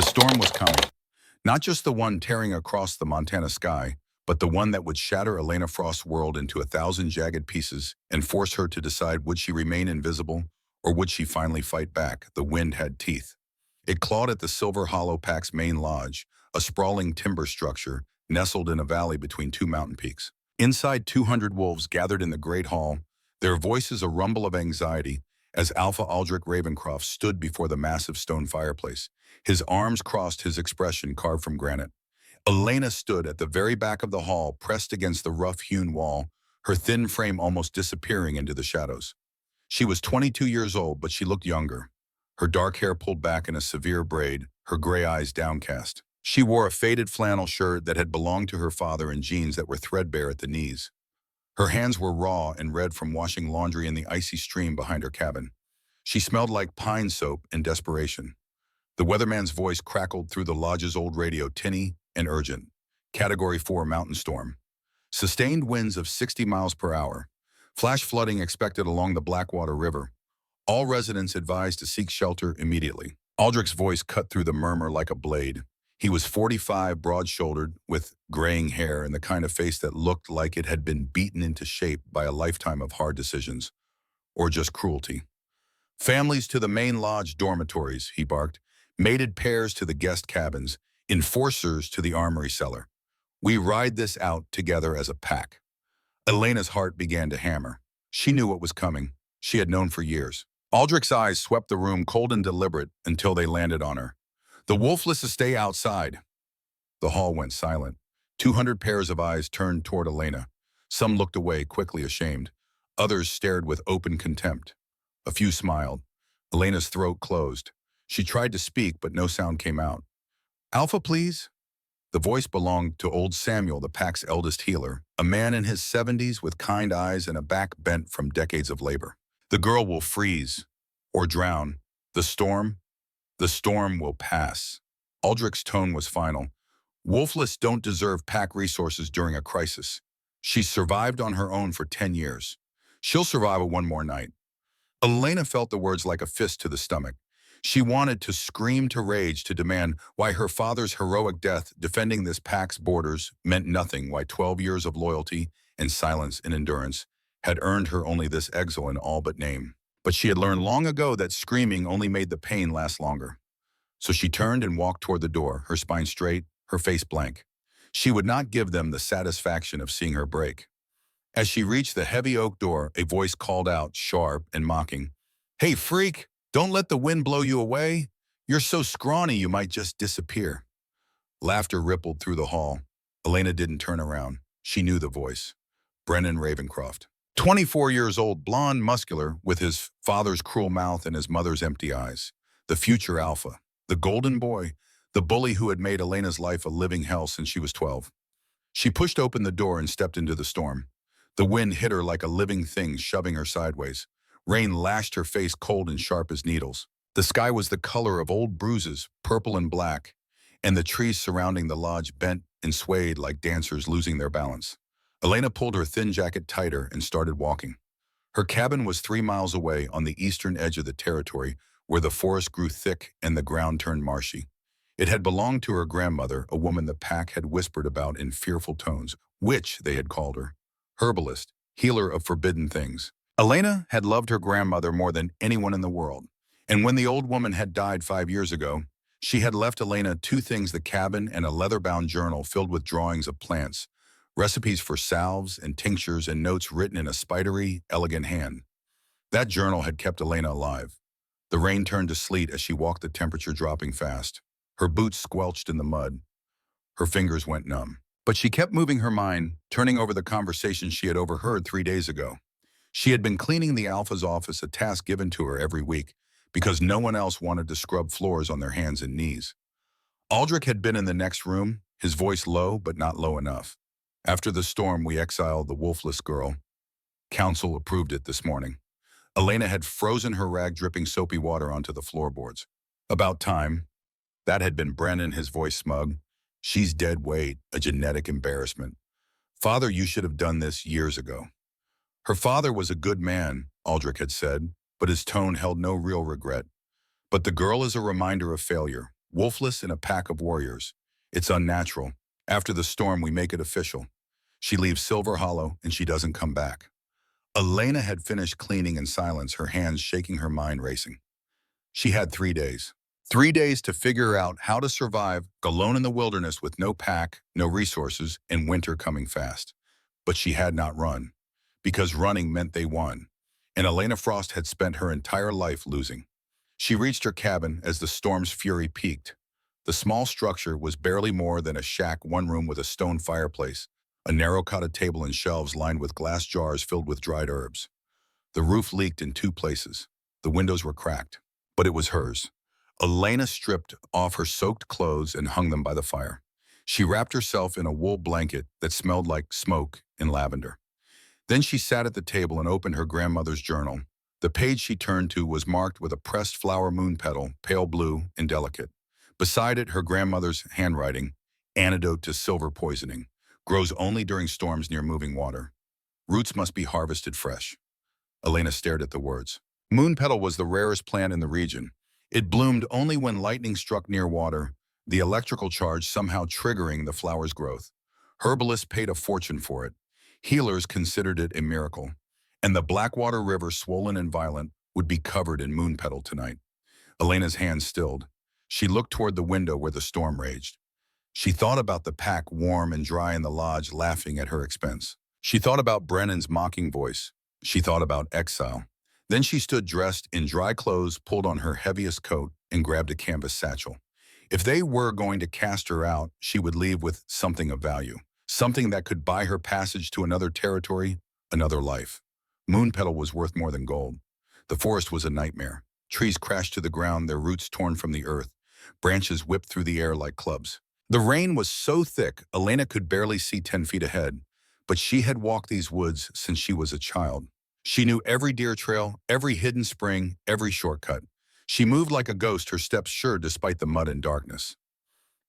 storm was coming. Not just the one tearing across the Montana sky, but the one that would shatter Elena Frost's world into 1,000 jagged pieces and force her to decide, would she remain invisible or would she finally fight back? The wind had teeth. It clawed at the Silver Hollow Pack's main lodge, a sprawling timber structure nestled in a valley between two mountain peaks. Inside, 200 wolves gathered in the great hall, their voices a rumble of anxiety as Alpha Aldrich Ravencroft stood before the massive stone fireplace, his arms crossed, his expression carved from granite. Elena stood at the very back of the hall, pressed against the rough-hewn wall, her thin frame almost disappearing into the shadows. She was 22 years old, but she looked younger, her dark hair pulled back in a severe braid, her gray eyes downcast. She wore a faded flannel shirt that had belonged to her father and jeans that were threadbare at the knees. Her hands were raw and red from washing laundry in the icy stream behind her cabin. She smelled like pine soap and desperation. The weatherman's voice crackled through the lodge's old radio, tinny and urgent. Category 4 mountain storm. Sustained winds of 60 miles per hour. Flash flooding expected along the Blackwater River. All residents advised to seek shelter immediately. Aldrich's voice cut through the murmur like a blade. He was 45, broad-shouldered, with graying hair and the kind of face that looked like it had been beaten into shape by a lifetime of hard decisions, or just cruelty. Families to the main lodge dormitories, he barked. Mated pairs to the guest cabins. Enforcers to the armory cellar. We ride this out together as a pack. Elena's heart began to hammer. She knew what was coming. She had known for years. Aldrich's eyes swept the room, cold and deliberate, until they landed on her. The wolfless stay outside. The hall went silent. 200 pairs of eyes turned toward Elena. Some looked away, quickly ashamed. Others stared with open contempt. A few smiled. Elena's throat closed. She tried to speak, but no sound came out. Alpha, please? The voice belonged to old Samuel, the pack's eldest healer, a man in his 70s with kind eyes and a back bent from decades of labor. The girl will freeze or drown. The storm will pass. Aldrich's tone was final. Wolfless don't deserve pack resources during a crisis. She's survived on her own for 10 years. She'll survive one more night. Elena felt the words like a fist to the stomach. She wanted to scream, to rage, to demand why her father's heroic death defending this pack's borders meant nothing, why 12 years of loyalty and silence and endurance had earned her only this exile in all but name. But she had learned long ago that screaming only made the pain last longer. So she turned and walked toward the door, her spine straight, her face blank. She would not give them the satisfaction of seeing her break. As she reached the heavy oak door, a voice called out, sharp and mocking, "Hey, freak! Don't let the wind blow you away. You're so scrawny you might just disappear." Laughter rippled through the hall. Elena didn't turn around. She knew the voice. Brennan Ravencroft. 24 years old, blonde, muscular, with his father's cruel mouth and his mother's empty eyes. The future Alpha. The golden boy. The bully who had made Elena's life a living hell since she was 12. She pushed open the door and stepped into the storm. The wind hit her like a living thing, shoving her sideways. Rain lashed her face cold and sharp as needles. The sky was the color of old bruises, purple and black, and the trees surrounding the lodge bent and swayed like dancers losing their balance. Elena pulled her thin jacket tighter and started walking. Her cabin was 3 miles away on the eastern edge of the territory where the forest grew thick and the ground turned marshy. It had belonged to her grandmother, a woman the pack had whispered about in fearful tones, witch they had called her, herbalist, healer of forbidden things. Elena had loved her grandmother more than anyone in the world, and when the old woman had died 5 years ago, she had left Elena 2 things: the cabin and a leather-bound journal filled with drawings of plants, recipes for salves and tinctures, and notes written in a spidery, elegant hand. That journal had kept Elena alive. The rain turned to sleet as she walked, the temperature dropping fast. Her boots squelched in the mud. Her fingers went numb. But she kept moving her mind, turning over the conversation she had overheard 3 days ago. She had been cleaning the Alpha's office, a task given to her every week, because no one else wanted to scrub floors on their hands and knees. Aldrich had been in the next room, his voice low but not low enough. After the storm, we exiled the wolfless girl. Council approved it this morning. Elena had frozen her rag dripping soapy water onto the floorboards. About time. That had been Brennan, his voice smug. She's dead weight, a genetic embarrassment. Father, you should have done this years ago. Her father was a good man, Aldrich had said, but his tone held no real regret. But the girl is a reminder of failure. wolfless in a pack of warriors. It's unnatural. After the storm, we make it official. She leaves Silver Hollow, and she doesn't come back. Elena had finished cleaning in silence, her hands shaking, her mind racing. She had 3 days. 3 days to figure out how to survive alone in the wilderness with no pack, no resources, and winter coming fast. But she had not run, because running meant they won. And Elena Frost had spent her entire life losing. She reached her cabin as the storm's fury peaked. The small structure was barely more than a shack, one room with a stone fireplace, a narrow cotted table and shelves lined with glass jars filled with dried herbs. The roof leaked in 2 places. The windows were cracked, but it was hers. Elena stripped off her soaked clothes and hung them by the fire. She wrapped herself in a wool blanket that smelled like smoke and lavender. Then she sat at the table and opened her grandmother's journal. The page she turned to was marked with a pressed flower moon petal, pale blue and delicate. Beside it, her grandmother's handwriting, antidote to silver poisoning, grows only during storms near moving water. Roots must be harvested fresh. Elena stared at the words. Moon petal was the rarest plant in the region. It bloomed only when lightning struck near water, the electrical charge somehow triggering the flower's growth. Herbalists paid a fortune for it. Healers considered it a miracle. And the Blackwater River, swollen and violent, would be covered in moon petal tonight. Elena's hands stilled. She looked toward the window where the storm raged. She thought about the pack, warm and dry in the lodge, laughing at her expense. She thought about Brennan's mocking voice. She thought about exile. Then she stood dressed in dry clothes, pulled on her heaviest coat, and grabbed a canvas satchel. If they were going to cast her out, she would leave with something of value, something that could buy her passage to another territory, another life. Moon petal was worth more than gold. The forest was a nightmare. Trees crashed to the ground, their roots torn from the earth. Branches whipped through the air like clubs. The rain was so thick, Elena could barely see 10 feet ahead. But she had walked these woods since she was a child. She knew every deer trail, every hidden spring, every shortcut. She moved like a ghost, her steps sure despite the mud and darkness.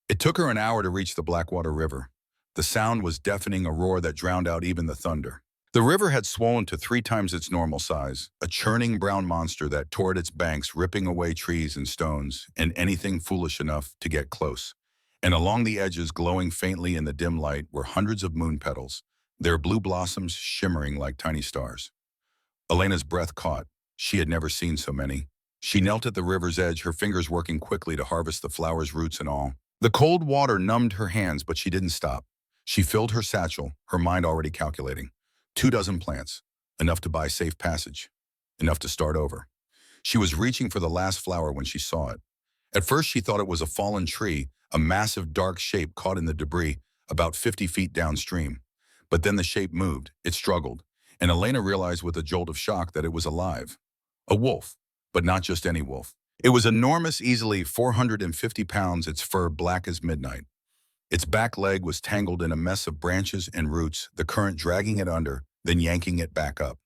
It took her an hour to reach the Blackwater River. The sound was deafening, a roar that drowned out even the thunder. The river had swollen to 3 times its normal size, a churning brown monster that tore at its banks, ripping away trees and stones and anything foolish enough to get close. And along the edges, glowing faintly in the dim light, were hundreds of moon petals, their blue blossoms shimmering like tiny stars. Elena's breath caught. She had never seen so many. She knelt at the river's edge, her fingers working quickly to harvest the flower's roots and all. The cold water numbed her hands, but she didn't stop. She filled her satchel, her mind already calculating. 24 plants, enough to buy safe passage, enough to start over. She was reaching for the last flower when she saw it. At first she thought it was a fallen tree, a massive dark shape caught in the debris about 50 feet downstream. But then the shape moved, it struggled, and Elena realized with a jolt of shock that it was alive. A wolf, but not just any wolf. It was enormous, easily 450 pounds, its fur black as midnight. Its back leg was tangled in a mess of branches and roots, the current dragging it under, then yanking it back up.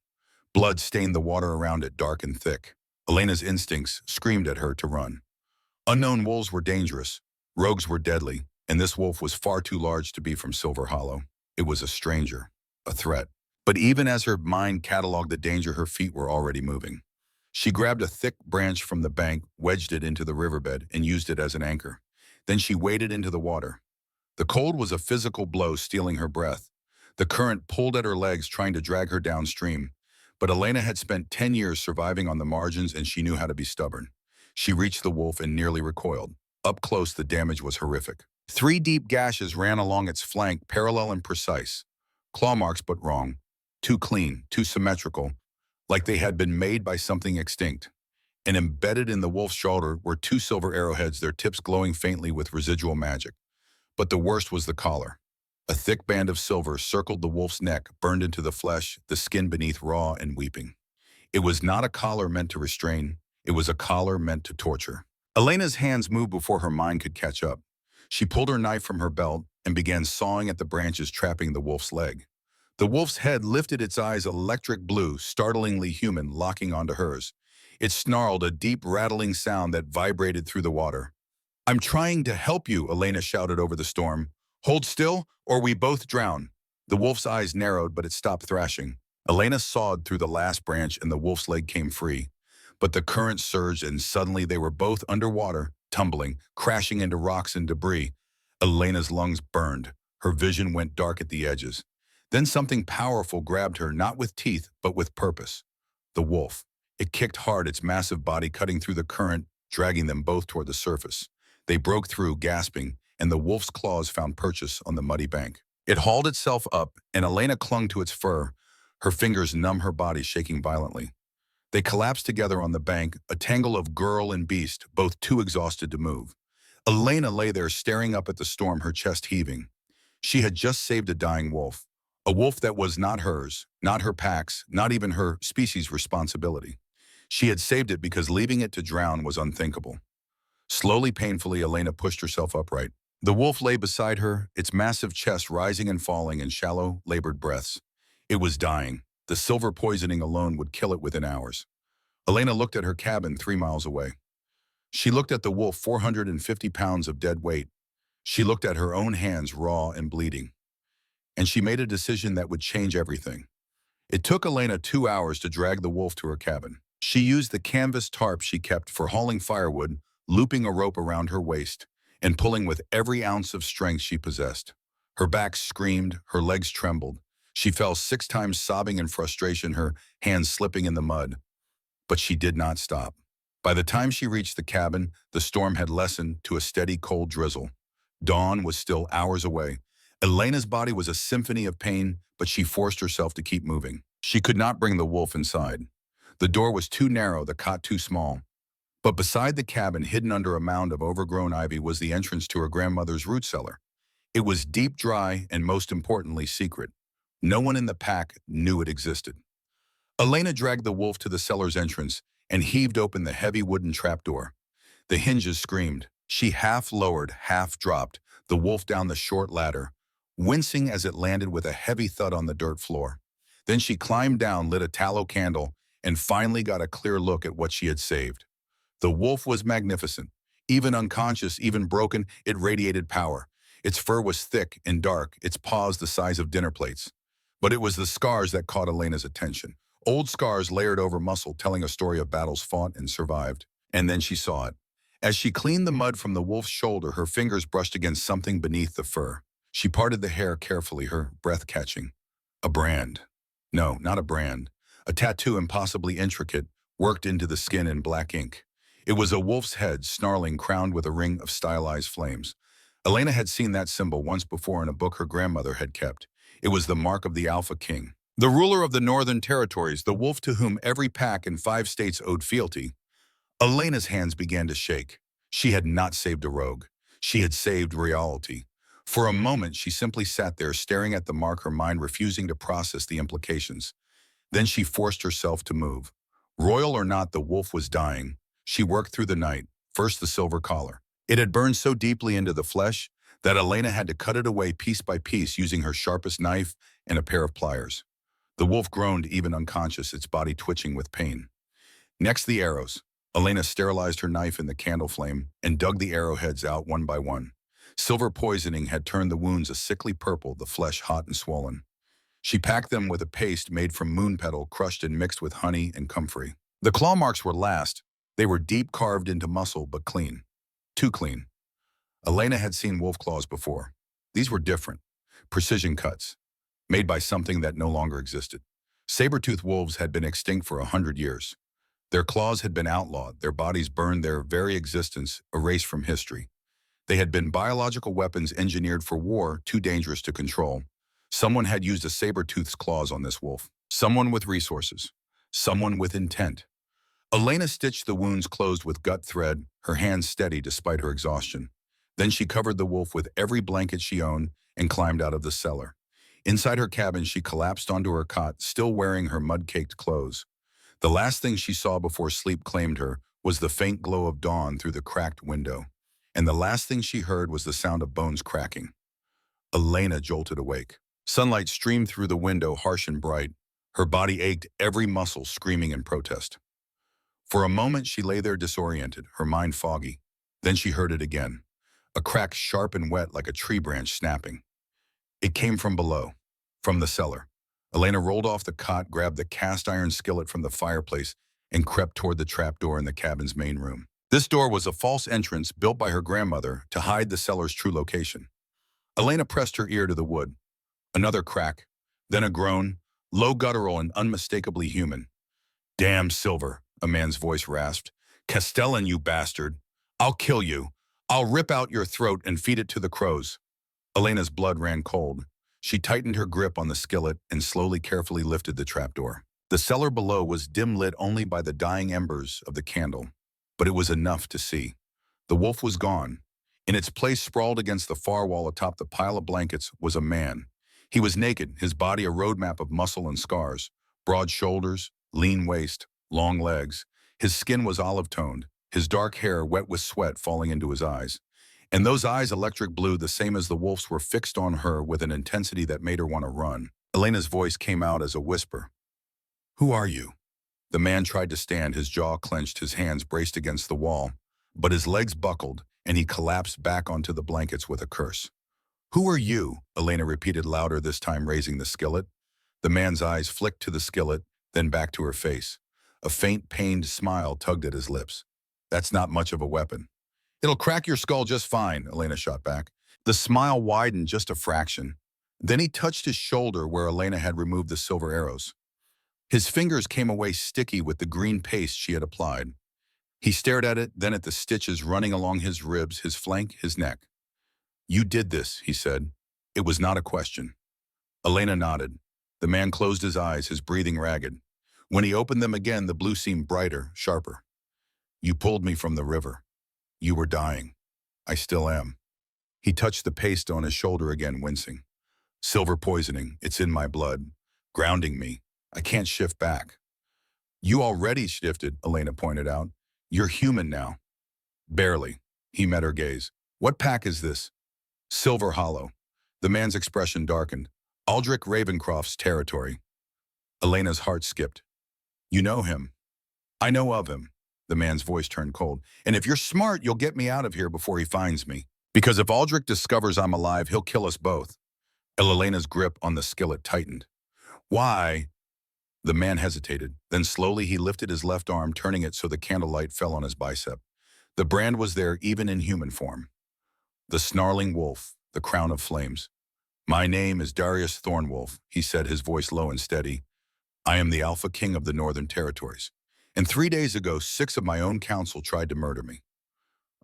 Blood stained the water around it, dark and thick. Elena's instincts screamed at her to run. Unknown wolves were dangerous, rogues were deadly, and this wolf was far too large to be from Silver Hollow. It was a stranger, a threat. But even as her mind cataloged the danger, her feet were already moving. She grabbed a thick branch from the bank, wedged it into the riverbed, and used it as an anchor. Then she waded into the water. The cold was a physical blow, stealing her breath. The current pulled at her legs, trying to drag her downstream. But Elena had spent 10 years surviving on the margins, and she knew how to be stubborn. She reached the wolf and nearly recoiled. Up close, the damage was horrific. 3 deep gashes ran along its flank, parallel and precise. Claw marks, but wrong. Too clean, too symmetrical, like they had been made by something extinct. And embedded in the wolf's shoulder were 2 silver arrowheads, their tips glowing faintly with residual magic. But the worst was the collar. A thick band of silver circled the wolf's neck, burned into the flesh, the skin beneath raw and weeping. It was not a collar meant to restrain. It was a collar meant to torture. Elena's hands moved before her mind could catch up. She pulled her knife from her belt and began sawing at the branches trapping the wolf's leg. The wolf's head lifted, its eyes electric blue, startlingly human, locking onto hers. It snarled, a deep rattling sound that vibrated through the water. "I'm trying to help you," Elena shouted over the storm. "Hold still, or we both drown." The wolf's eyes narrowed, but it stopped thrashing. Elena sawed through the last branch and the wolf's leg came free. But the current surged and suddenly they were both underwater, tumbling, crashing into rocks and debris. Elena's lungs burned. Her vision went dark at the edges. Then something powerful grabbed her, not with teeth, but with purpose. The wolf. It kicked hard, its massive body cutting through the current, dragging them both toward the surface. They broke through, gasping, and the wolf's claws found purchase on the muddy bank. It hauled itself up, and Elena clung to its fur, her fingers numb, her body shaking violently. They collapsed together on the bank, a tangle of girl and beast, both too exhausted to move. Elena lay there staring up at the storm, her chest heaving. She had just saved a dying wolf. A wolf that was not hers, not her pack's, not even her species' responsibility. She had saved it because leaving it to drown was unthinkable. Slowly, painfully, Elena pushed herself upright. The wolf lay beside her, its massive chest rising and falling in shallow, labored breaths. It was dying. The silver poisoning alone would kill it within hours. Elena looked at her cabin 3 miles away. She looked at the wolf, 450 pounds of dead weight. She looked at her own hands, raw and bleeding. And she made a decision that would change everything. It took Elena 2 hours to drag the wolf to her cabin. She used the canvas tarp she kept for hauling firewood, looping a rope around her waist, and pulling with every ounce of strength she possessed. Her back screamed, her legs trembled. She fell 6 times, sobbing in frustration, her hands slipping in the mud. But she did not stop. By the time she reached the cabin, the storm had lessened to a steady, cold drizzle. Dawn was still hours away. Elena's body was a symphony of pain, but she forced herself to keep moving. She could not bring the wolf inside. The door was too narrow, the cot too small. But beside the cabin, hidden under a mound of overgrown ivy, was the entrance to her grandmother's root cellar. It was deep, dry, and most importantly, secret. No one in the pack knew it existed. Elena dragged the wolf to the cellar's entrance and heaved open the heavy wooden trapdoor. The hinges screamed. She half lowered, half dropped the wolf down the short ladder, wincing as it landed with a heavy thud on the dirt floor. Then she climbed down, lit a tallow candle, and finally got a clear look at what she had saved. The wolf was magnificent. Even unconscious, even broken, it radiated power. Its fur was thick and dark, its paws the size of dinner plates. But it was the scars that caught Elena's attention. Old scars layered over muscle, telling a story of battles fought and survived. And then she saw it. As she cleaned the mud from the wolf's shoulder, her fingers brushed against something beneath the fur. She parted the hair carefully, her breath catching. A brand. No, not a brand. A tattoo, impossibly intricate, worked into the skin in black ink. It was a wolf's head, snarling, crowned with a ring of stylized flames. Elena had seen that symbol once before in a book her grandmother had kept. It was the mark of the AlphaKing, the ruler of the Northern Territories, the wolf to whom every pack in 5 states owed fealty. Elena's hands began to shake. She had not saved a rogue. She had saved reality. For a moment, she simply sat there, staring at the mark, her mind refusing to process the implications. Then she forced herself to move. Royal or not, the wolf was dying. She worked through the night, first the silver collar. It had burned so deeply into the flesh that Elena had to cut it away piece by piece using her sharpest knife and a pair of pliers. The wolf groaned, even unconscious, its body twitching with pain. Next, the arrows. Elena sterilized her knife in the candle flame and dug the arrowheads out one by one. Silver poisoning had turned the wounds a sickly purple, the flesh hot and swollen. She packed them with a paste made from moon petal, crushed and mixed with honey and comfrey. The claw marks were last. They were deep carved into muscle, but clean. Too clean. Elena had seen wolf claws before. These were different. Precision cuts, made by something that no longer existed. Saber-toothed wolves had been extinct for 100 years. Their claws had been outlawed, their bodies burned, their very existence erased from history. They had been biological weapons engineered for war, too dangerous to control. Someone had used a saber-tooth's claws on this wolf. Someone with resources. Someone with intent. Elena stitched the wounds closed with gut thread, her hands steady despite her exhaustion. Then she covered the wolf with every blanket she owned and climbed out of the cellar. Inside her cabin, she collapsed onto her cot, still wearing her mud-caked clothes. The last thing she saw before sleep claimed her was the faint glow of dawn through the cracked window. And the last thing she heard was the sound of bones cracking. Elena jolted awake. Sunlight streamed through the window, harsh and bright. Her body ached, every muscle screaming in protest. For a moment, she lay there disoriented, her mind foggy. Then she heard it again. A crack sharp and wet like a tree branch snapping. It came from below, from the cellar. Elena rolled off the cot, grabbed the cast iron skillet from the fireplace, and crept toward the trapdoor in the cabin's main room. This door was a false entrance built by her grandmother to hide the cellar's true location. Elena pressed her ear to the wood. Another crack, then a groan, low, guttural, and unmistakably human. "Damn, Silver," a man's voice rasped. "Castellan, you bastard. I'll kill you. I'll rip out your throat and feed it to the crows." Elena's blood ran cold. She tightened her grip on the skillet and slowly, carefully lifted the trapdoor. The cellar below was dim lit only by the dying embers of the candle, but it was enough to see. The wolf was gone. In its place, sprawled against the far wall atop the pile of blankets, was a man. He was naked, his body a roadmap of muscle and scars, broad shoulders, lean waist, long legs. His skin was olive-toned, his dark hair wet with sweat falling into his eyes. And those eyes, electric blue, the same as the wolf's, were fixed on her with an intensity that made her want to run. Elena's voice came out as a whisper. "Who are you?" The man tried to stand, his jaw clenched, his hands braced against the wall, but his legs buckled, and he collapsed back onto the blankets with a curse. "Who are you?" Elena repeated louder, this time raising the skillet. The man's eyes flicked to the skillet, then back to her face. A faint, pained smile tugged at his lips. "That's not much of a weapon." "It'll crack your skull just fine," Elena shot back. The smile widened just a fraction. Then he touched his shoulder where Elena had removed the silver arrows. His fingers came away sticky with the green paste she had applied. He stared at it, then at the stitches running along his ribs, his flank, his neck. "You did this," he said. It was not a question. Elena nodded. The man closed his eyes, his breathing ragged. When he opened them again, the blue seemed brighter, sharper. "You pulled me from the river. You were dying. I still am." He touched the paste on his shoulder again, wincing. "Silver poisoning, it's in my blood, grounding me. I can't shift back." "You already shifted," Elena pointed out. "You're human now." "Barely." He met her gaze. "What pack is this?" "Silver Hollow." The man's expression darkened. "Aldrich Ravencroft's territory." Elena's heart skipped. "You know him." "I know of him." The man's voice turned cold. "And if you're smart, you'll get me out of here before he finds me. Because if Aldrich discovers I'm alive, he'll kill us both." Elena's grip on the skillet tightened. "Why?" The man hesitated. Then slowly he lifted his left arm, turning it so the candlelight fell on his bicep. The brand was there even in human form. The snarling wolf, the crown of flames. "My name is Darius Thornwolf," he said, his voice low and steady. "I am the AlphaKing of the Northern Territories. And 3 days ago, 6 of my own council tried to murder me."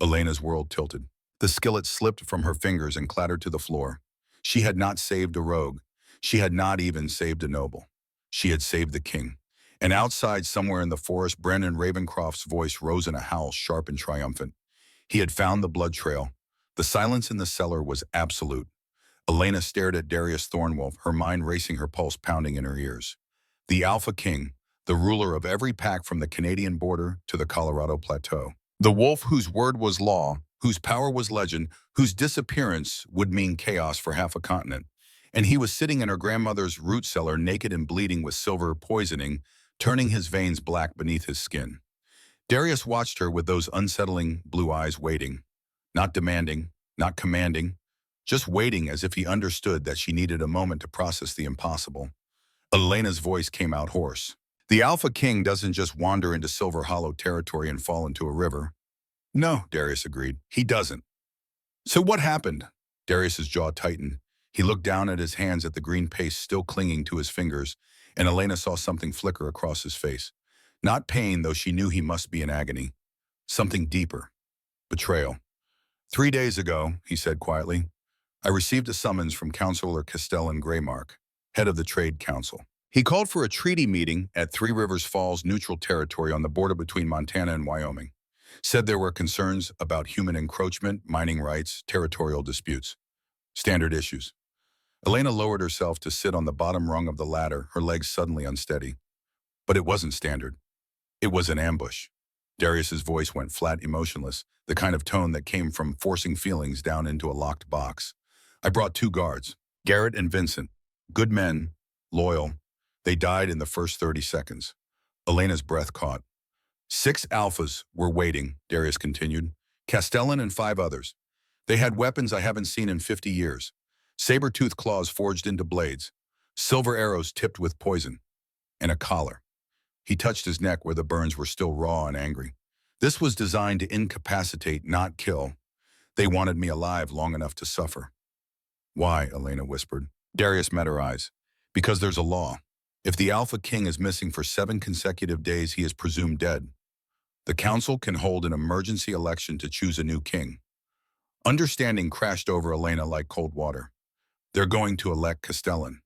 Elena's world tilted. The skillet slipped from her fingers and clattered to the floor. She had not saved a rogue. She had not even saved a noble. She had saved the king. And outside, somewhere in the forest, Brennan Ravencroft's voice rose in a howl, sharp and triumphant. He had found the blood trail. The silence in the cellar was absolute. Elena stared at Darius Thornwolf, her mind racing, her pulse pounding in her ears. The AlphaKing, the ruler of every pack from the Canadian border to the Colorado Plateau. The wolf whose word was law, whose power was legend, whose disappearance would mean chaos for half a continent. And he was sitting in her grandmother's root cellar, naked and bleeding with silver poisoning, turning his veins black beneath his skin. Darius watched her with those unsettling blue eyes, waiting. Not demanding, not commanding, just waiting, as if he understood that she needed a moment to process the impossible. Elena's voice came out hoarse. "The AlphaKing doesn't just wander into Silver Hollow territory and fall into a river." "No," Darius agreed. "He doesn't." "So what happened?" Darius's jaw tightened. He looked down at his hands, at the green paste still clinging to his fingers, and Elena saw something flicker across his face. Not pain, though she knew he must be in agony. Something deeper. Betrayal. 3 days ago," he said quietly, "I received a summons from Councillor Castellan Greymark, head of the Trade Council. He called for a treaty meeting at Three Rivers Falls neutral territory on the border between Montana and Wyoming. Said there were concerns about human encroachment, mining rights, territorial disputes. Standard issues." Elena lowered herself to sit on the bottom rung of the ladder, her legs suddenly unsteady. But it wasn't standard. It was an ambush. Darius's voice went flat, emotionless, the kind of tone that came from forcing feelings down into a locked box. "I brought 2 guards, Garrett and Vincent. Good men, loyal. They died in the first 30 seconds. Elena's breath caught. 6 alphas were waiting, Darius continued. Castellan and 5 others. They had weapons I haven't seen in 50 years. Saber-toothed claws forged into blades. Silver arrows tipped with poison. And a collar. He touched his neck where the burns were still raw and angry. This was designed to incapacitate, not kill. They wanted me alive long enough to suffer. Why? Elena whispered. Darius met her eyes. Because there's a law. If the AlphaKing is missing for 7 consecutive days, he is presumed dead. The council can hold an emergency election to choose a new king. Understanding crashed over Elena like cold water. They're going to elect Castellan.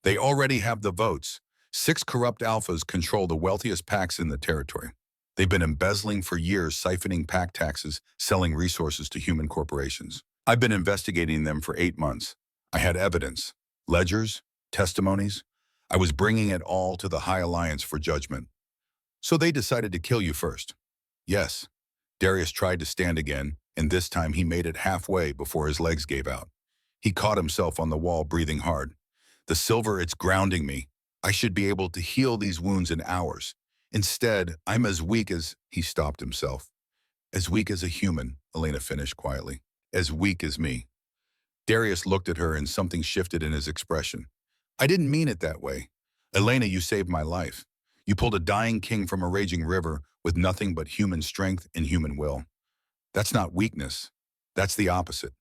They already have the votes. 6 corrupt alphas control the wealthiest packs in the territory. They've been embezzling for years, siphoning pack taxes, selling resources to human corporations. I've been investigating them for 8 months. I had evidence, ledgers, testimonies. I was bringing it all to the High Alliance for judgment. So they decided to kill you first. Yes. Darius tried to stand again, and this time he made it halfway before his legs gave out. He caught himself on the wall, breathing hard. The silver, it's grounding me. I should be able to heal these wounds in hours. Instead, I'm as weak as... He stopped himself. As weak as a human, Elena finished quietly. As weak as me. Darius looked at her and something shifted in his expression. I didn't mean it that way. Elena, you saved my life. You pulled a dying king from a raging river with nothing but human strength and human will. That's not weakness. That's the opposite.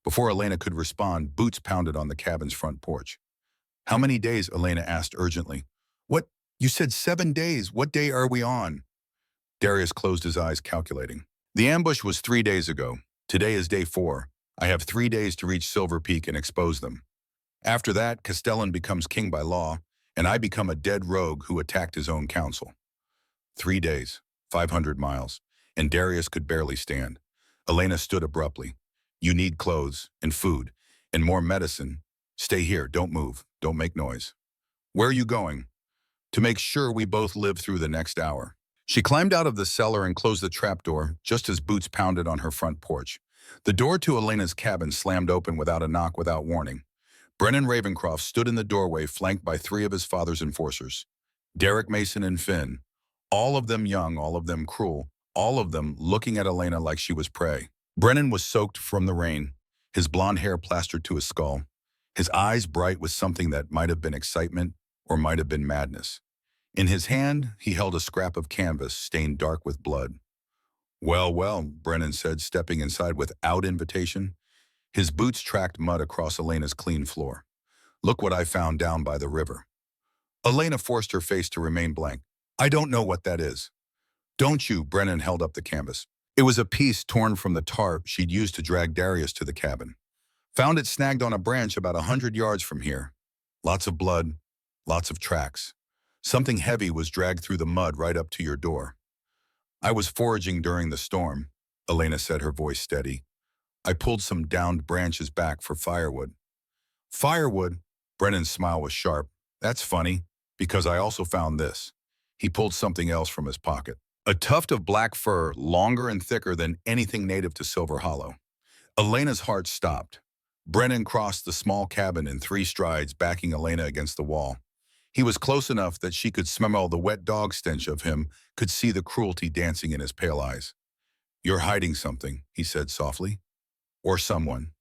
Before Elena could respond, boots pounded on the cabin's front porch. How many days? Elena asked urgently. What? You said 7 days. What day are we on? Darius closed his eyes, calculating. The ambush was 3 days ago. Today is day 4. I have 3 days to reach Silver Peak and expose them. After that, Castellan becomes king by law, and I become a dead rogue who attacked his own council. 3 days, 500 miles, and Darius could barely stand. Elena stood abruptly. You need clothes and food and more medicine. Stay here, don't move, don't make noise. Where are you going? To make sure we both live through the next hour. She climbed out of the cellar and closed the trapdoor just as boots pounded on her front porch. The door to Elena's cabin slammed open without a knock, without warning. Brennan Ravencroft stood in the doorway, flanked by 3 of his father's enforcers. Derek, Mason, and Finn. All of them young, all of them cruel, all of them looking at Elena like she was prey. Brennan was soaked from the rain, his blonde hair plastered to his skull, his eyes bright with something that might have been excitement or might have been madness. In his hand, he held a scrap of canvas stained dark with blood. Well, well, Brennan said, stepping inside without invitation. His boots tracked mud across Elena's clean floor. Look what I found down by the river. Elena forced her face to remain blank. I don't know what that is. Don't you? Brennan held up the canvas. It was a piece torn from the tarp she'd used to drag Darius to the cabin. Found it snagged on a branch about 100 yards from here. Lots of blood, lots of tracks. Something heavy was dragged through the mud right up to your door. I was foraging during the storm, Elena said, her voice steady. I pulled some downed branches back for firewood. Firewood? Brennan's smile was sharp. That's funny, because I also found this. He pulled something else from his pocket. A tuft of black fur, longer and thicker than anything native to Silver Hollow. Elena's heart stopped. Brennan crossed the small cabin in 3 strides, backing Elena against the wall. He was close enough that she could smell the wet dog stench of him, could see the cruelty dancing in his pale eyes. You're hiding something, he said softly. Or someone.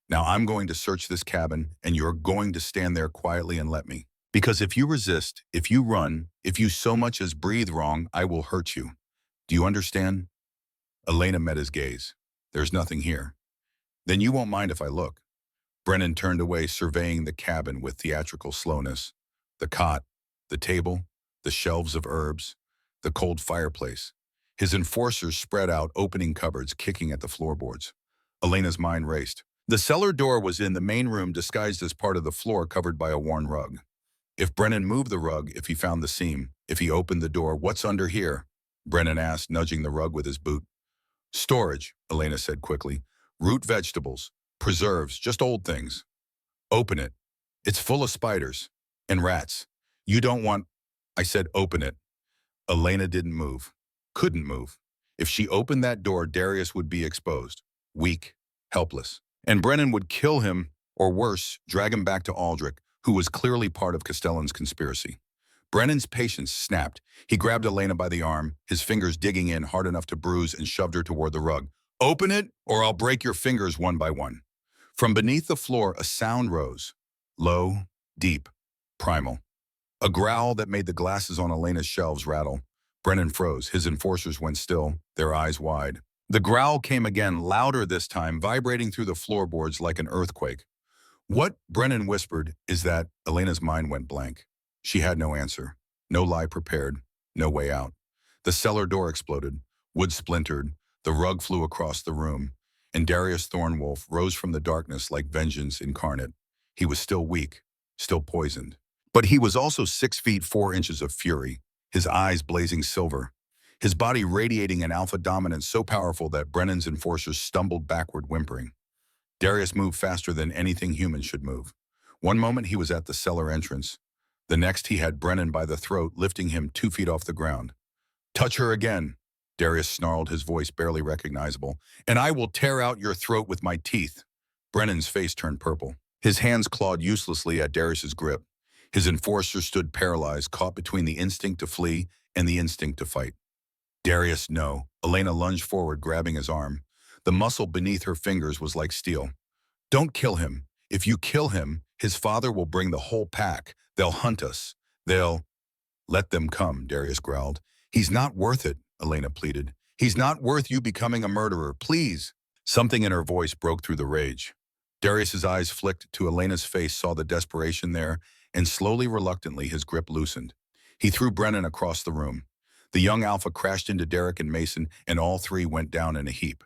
Now I'm going to search this cabin, and you're going to stand there quietly and let me. Because if you resist, if you run, if you so much as breathe wrong, I will hurt you. Do you understand? Elena met his gaze. There's nothing here. Then you won't mind if I look. Brennan turned away, surveying the cabin with theatrical slowness. The cot, the table, the shelves of herbs, the cold fireplace. His enforcers spread out, opening cupboards, kicking at the floorboards. Elena's mind raced. The cellar door was in the main room, disguised as part of the floor covered by a worn rug. If Brennan moved the rug, if he found the seam, if he opened the door, what's under here? Brennan asked, nudging the rug with his boot. Storage, Elena said quickly. Root vegetables, preserves, just old things. Open it. It's full of spiders. And rats. You don't want... I said open it. Elena didn't move. Couldn't move. If she opened that door, Darius would be exposed. Weak. Helpless. And Brennan would kill him, or worse, drag him back to Aldrich, who was clearly part of Castellan's conspiracy. Brennan's patience snapped. He grabbed Elena by the arm, his fingers digging in hard enough to bruise, and shoved her toward the rug. Open it, or I'll break your fingers one by one. From beneath the floor, a sound rose. Low, deep. Primal. A growl that made the glasses on Elena's shelves rattle. Brennan froze. His enforcers went still, their eyes wide. The growl came again, louder this time, vibrating through the floorboards like an earthquake. What, Brennan whispered, is that? Elena's mind went blank. She had no answer. No lie prepared. No way out. The cellar door exploded. Wood splintered. The rug flew across the room. And Darius Thornwolf rose from the darkness like vengeance incarnate. He was still weak, still poisoned. But he was also 6 feet 4 inches of fury, his eyes blazing silver, his body radiating an alpha dominance so powerful that Brennan's enforcers stumbled backward whimpering. Darius moved faster than anything human should move. One moment he was at the cellar entrance. The next he had Brennan by the throat, lifting him 2 feet off the ground. "Touch her again," Darius snarled, his voice barely recognizable, "and I will tear out your throat with my teeth." Brennan's face turned purple. His hands clawed uselessly at Darius's grip. His enforcer stood paralyzed, caught between the instinct to flee and the instinct to fight. "Darius, no." Elena lunged forward, grabbing his arm. The muscle beneath her fingers was like steel. "Don't kill him. If you kill him, his father will bring the whole pack. They'll hunt us. They'll—" "Let them come," Darius growled. "He's not worth it," Elena pleaded. "He's not worth you becoming a murderer, please." Something in her voice broke through the rage. Darius's eyes flicked to Elena's face, saw the desperation there, and slowly, reluctantly, his grip loosened. He threw Brennan across the room. The young alpha crashed into Derek and Mason, and all three went down in a heap.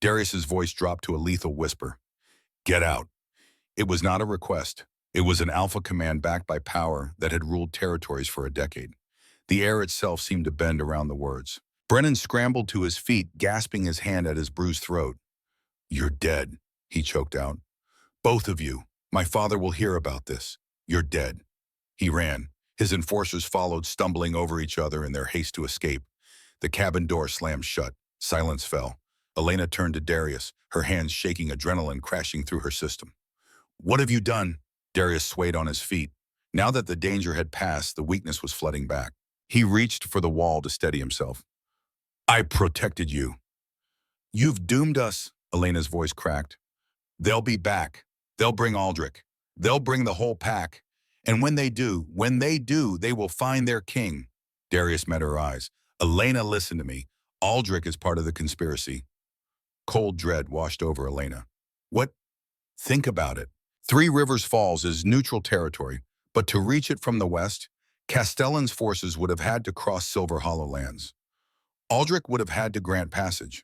Darius's voice dropped to a lethal whisper. "Get out." It was not a request. It was an alpha command backed by power that had ruled territories for a decade. The air itself seemed to bend around the words. Brennan scrambled to his feet, gasping his hand at his bruised throat. "You're dead," he choked out. "Both of you. My father will hear about this. You're dead." He ran. His enforcers followed, stumbling over each other in their haste to escape. The cabin door slammed shut. Silence fell. Elena turned to Darius, her hands shaking, adrenaline crashing through her system. "What have you done?" Darius swayed on his feet. Now that the danger had passed, the weakness was flooding back. He reached for the wall to steady himself. "I protected you." "You've doomed us," Elena's voice cracked. "They'll be back. They'll bring Aldrich. They'll bring the whole pack. And when they do, they will find their king." Darius met her eyes. "Elena, listen to me. Aldrich is part of the conspiracy." Cold dread washed over Elena. "What? Think about it. 3 Rivers Falls is neutral territory, but to reach it from the west, Castellan's forces would have had to cross Silver Hollow lands. Aldrich would have had to grant passage.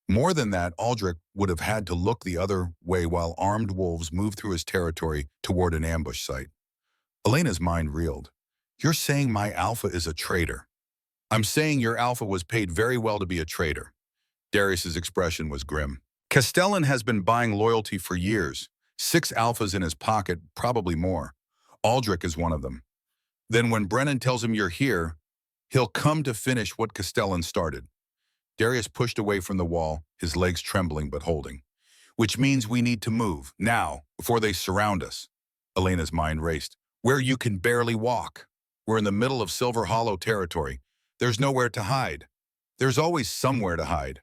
More than that, Aldrich would have had to look the other way while armed wolves moved through his territory toward an ambush site." Elena's mind reeled. "You're saying my alpha is a traitor." "I'm saying your alpha was paid very well to be a traitor." Darius's expression was grim. "Castellan has been buying loyalty for years. 6 alphas in his pocket, probably more. Aldrich is one of them. Then when Brennan tells him you're here, he'll come to finish what Castellan started." Darius pushed away from the wall, his legs trembling but holding. "Which means we need to move, now, before they surround us." Elena's mind raced. "Where you can barely walk. We're in the middle of Silver Hollow territory. There's nowhere to hide. There's always somewhere to hide."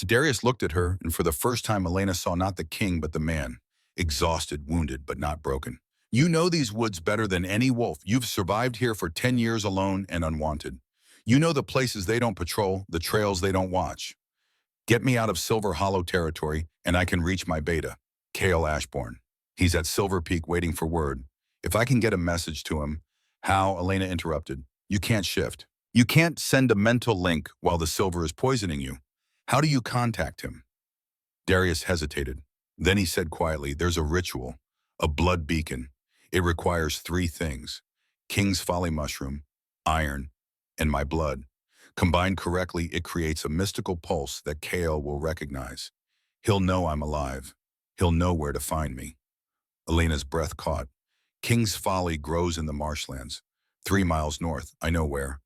Darius looked at her, and for the first time Elena saw not the king but the man. Exhausted, wounded, but not broken. "You know these woods better than any wolf. You've survived here for 10 years alone and unwanted. You know the places they don't patrol, the trails they don't watch. Get me out of Silver Hollow territory, and I can reach my beta, Cale Ashbourne. He's at Silver Peak waiting for word. If I can get a message to him—" "How?" Elena interrupted. "You can't shift. You can't send a mental link while the silver is poisoning you. How do you contact him?" Darius hesitated. Then he said quietly, "There's a ritual, a blood beacon. It requires 3 things: King's Folly mushroom, iron, and my blood. Combined correctly, it creates a mystical pulse that Cale will recognize. He'll know I'm alive. He'll know where to find me." Elena's breath caught. "King's Folly grows in the marshlands. 3 miles north, I know where.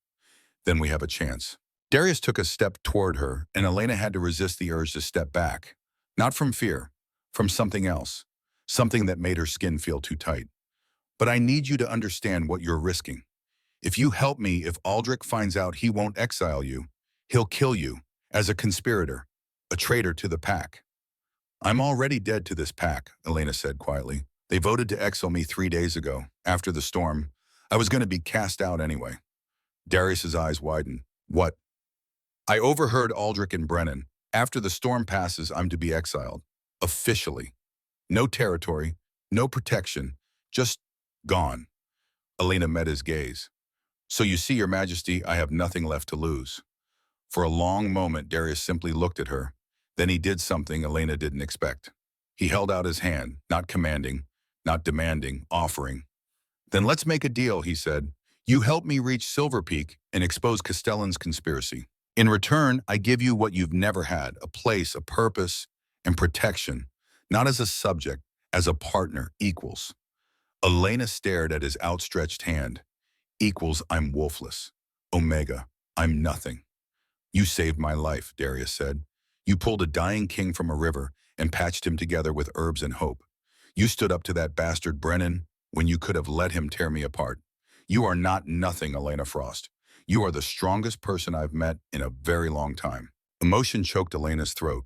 Then we have a chance." Darius took a step toward her, and Elena had to resist the urge to step back. Not from fear, from something else. Something that made her skin feel too tight. "But I need you to understand what you're risking. If you help me, if Aldrich finds out, he won't exile you. He'll kill you, as a conspirator, a traitor to the pack." "I'm already dead to this pack," Elena said quietly. "They voted to exile me 3 days ago, after the storm. I was going to be cast out anyway." Darius's eyes widened. What? I overheard Aldrich and Brennan. After the storm passes, I'm to be exiled. Officially. No territory, no protection, just gone. Elena met his gaze. So you see, Your Majesty, I have nothing left to lose. For a long moment, Darius simply looked at her. Then he did something Elena didn't expect. He held out his hand, not commanding, not demanding, offering. Then let's make a deal, he said. You help me reach Silver Peak and expose Castellan's conspiracy. In return, I give you what you've never had, a place, a purpose, and protection, not as a subject, as a partner, equals. Elena stared at his outstretched hand. Equals, I'm wolfless. Omega, I'm nothing. You saved my life, Darius said. You pulled a dying king from a river and patched him together with herbs and hope. You stood up to that bastard Brennan when you could have let him tear me apart. You are not nothing, Elena Frost. You are the strongest person I've met in a very long time. Emotion choked Elena's throat.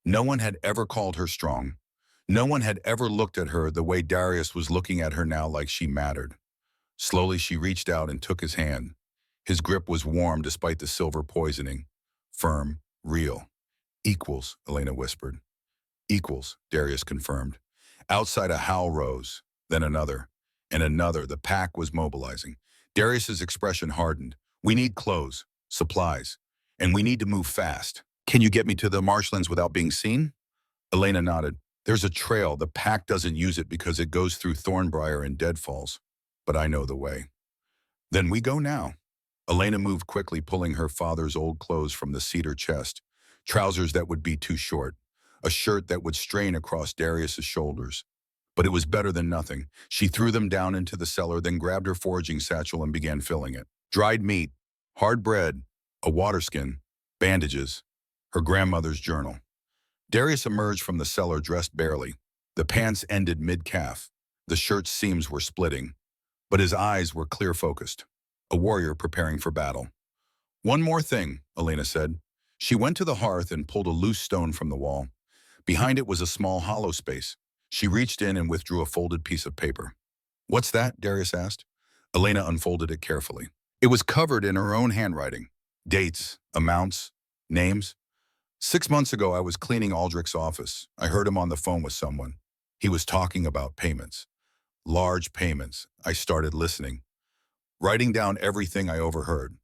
No one had ever called her strong. No one had ever looked at her the way Darius was looking at her now, like she mattered. Slowly she reached out and took his hand. His grip was warm despite the silver poisoning. Firm, real. Equals, Elena whispered. Equals, Darius confirmed. Outside a howl rose, then another, and another. The pack was mobilizing. Darius's expression hardened. We need clothes, supplies, and we need to move fast. Can you get me to the marshlands without being seen? Elena nodded. There's a trail. The pack doesn't use it because it goes through Thornbriar and Deadfalls. But I know the way. Then we go now. Elena moved quickly, pulling her father's old clothes from the cedar chest. Trousers that would be too short. A shirt that would strain across Darius's shoulders. But it was better than nothing. She threw them down into the cellar, then grabbed her foraging satchel and began filling it. Dried meat, hard bread, a water skin, bandages, her grandmother's journal. Darius emerged from the cellar dressed barely. The pants ended mid-calf. The shirt's seams were splitting. But his eyes were clear-focused. A warrior preparing for battle. One more thing, Elena said. She went to the hearth and pulled a loose stone from the wall. Behind it was a small hollow space. She reached in and withdrew a folded piece of paper. What's that? Darius asked. Elena unfolded it carefully. It was covered in her own handwriting. Dates, amounts, names. 6 months ago, I was cleaning Aldrich's office. I heard him on the phone with someone. He was talking about payments. Large payments. I started listening, writing down everything I overheard.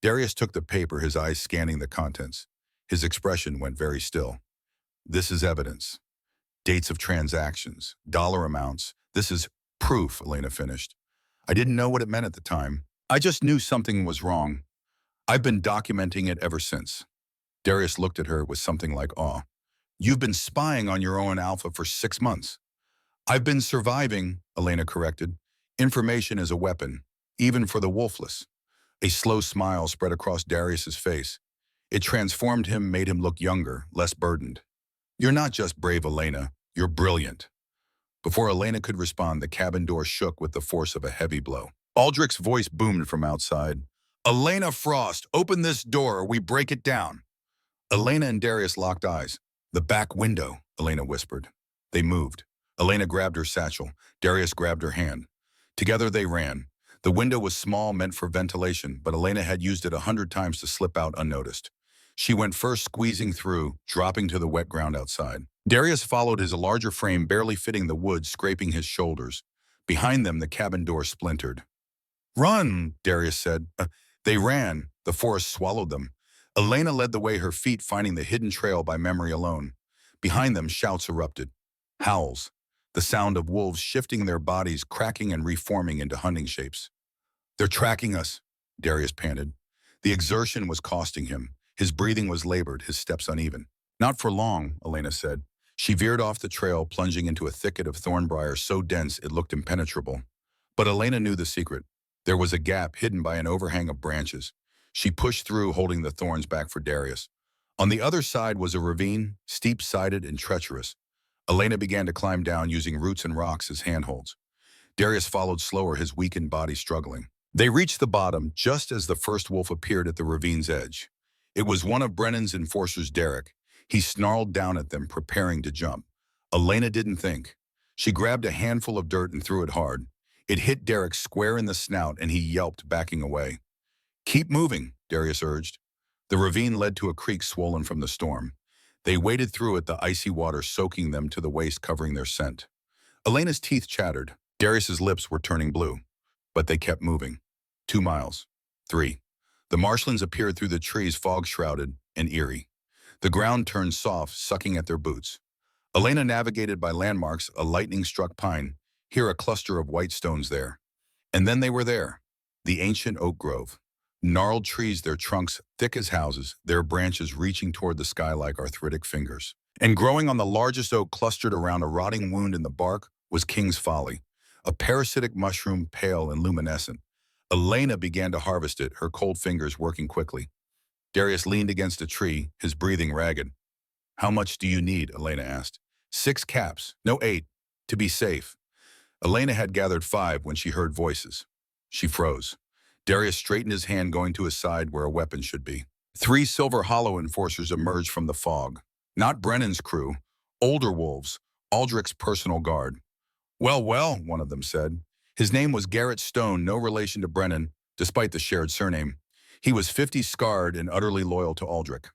Darius took the paper, his eyes scanning the contents. His expression went very still. This is evidence. Dates of transactions, dollar amounts. This is proof, Elena finished. I didn't know what it meant at the time. I just knew something was wrong. I've been documenting it ever since. Darius looked at her with something like awe. You've been spying on your own Alpha for 6 months. I've been surviving, Elena corrected. Information is a weapon, even for the wolfless. A slow smile spread across Darius's face. It transformed him, made him look younger, less burdened. You're not just brave, Elena. You're brilliant. Before Elena could respond, the cabin door shook with the force of a heavy blow. Aldrich's voice boomed from outside. Elena Frost, open this door or we break it down. Elena and Darius locked eyes. The back window, Elena whispered. They moved. Elena grabbed her satchel. Darius grabbed her hand. Together they ran. The window was small, meant for ventilation, but Elena had used it 100 times to slip out unnoticed. She went first, squeezing through, dropping to the wet ground outside. Darius followed, his larger frame barely fitting the wood, scraping his shoulders. Behind them, the cabin door splintered. Run, Darius said. They ran. The forest swallowed them. Elena led the way, her feet finding the hidden trail by memory alone. Behind them, shouts erupted. Howls. The sound of wolves shifting their bodies, cracking and reforming into hunting shapes. They're tracking us, Darius panted. The exertion was costing him. His breathing was labored, his steps uneven. Not for long, Elena said. She veered off the trail, plunging into a thicket of thornbriar so dense it looked impenetrable. But Elena knew the secret. There was a gap hidden by an overhang of branches. She pushed through, holding the thorns back for Darius. On the other side was a ravine, steep-sided and treacherous. Elena began to climb down, using roots and rocks as handholds. Darius followed slower, his weakened body struggling. They reached the bottom just as the first wolf appeared at the ravine's edge. It was one of Brennan's enforcers, Derek. He snarled down at them, preparing to jump. Elena didn't think. She grabbed a handful of dirt and threw it hard. It hit Derek square in the snout, and he yelped, backing away. Keep moving, Darius urged. The ravine led to a creek swollen from the storm. They waded through it, the icy water soaking them to the waist, covering their scent. Elena's teeth chattered. Darius's lips were turning blue. But they kept moving. 2 miles. 3. The marshlands appeared through the trees, fog-shrouded and eerie. The ground turned soft, sucking at their boots. Elena navigated by landmarks, a lightning-struck pine, here a cluster of white stones there. And then they were there, the ancient oak grove. Gnarled trees, their trunks thick as houses, their branches reaching toward the sky like arthritic fingers. And growing on the largest oak clustered around a rotting wound in the bark was King's Folly, a parasitic mushroom pale and luminescent. Elena began to harvest it, her cold fingers working quickly. Darius leaned against a tree, his breathing ragged. How much do you need? Elena asked. 6 caps, no 8, to be safe. Elena had gathered 5 when she heard voices. She froze. Darius straightened his hand, going to his side where a weapon should be. 3 Silver Hollow enforcers emerged from the fog. Not Brennan's crew, older wolves, Aldrich's personal guard. Well, well, one of them said. His name was Garrett Stone, no relation to Brennan, despite the shared surname. He was 50, scarred and utterly loyal to Aldrich.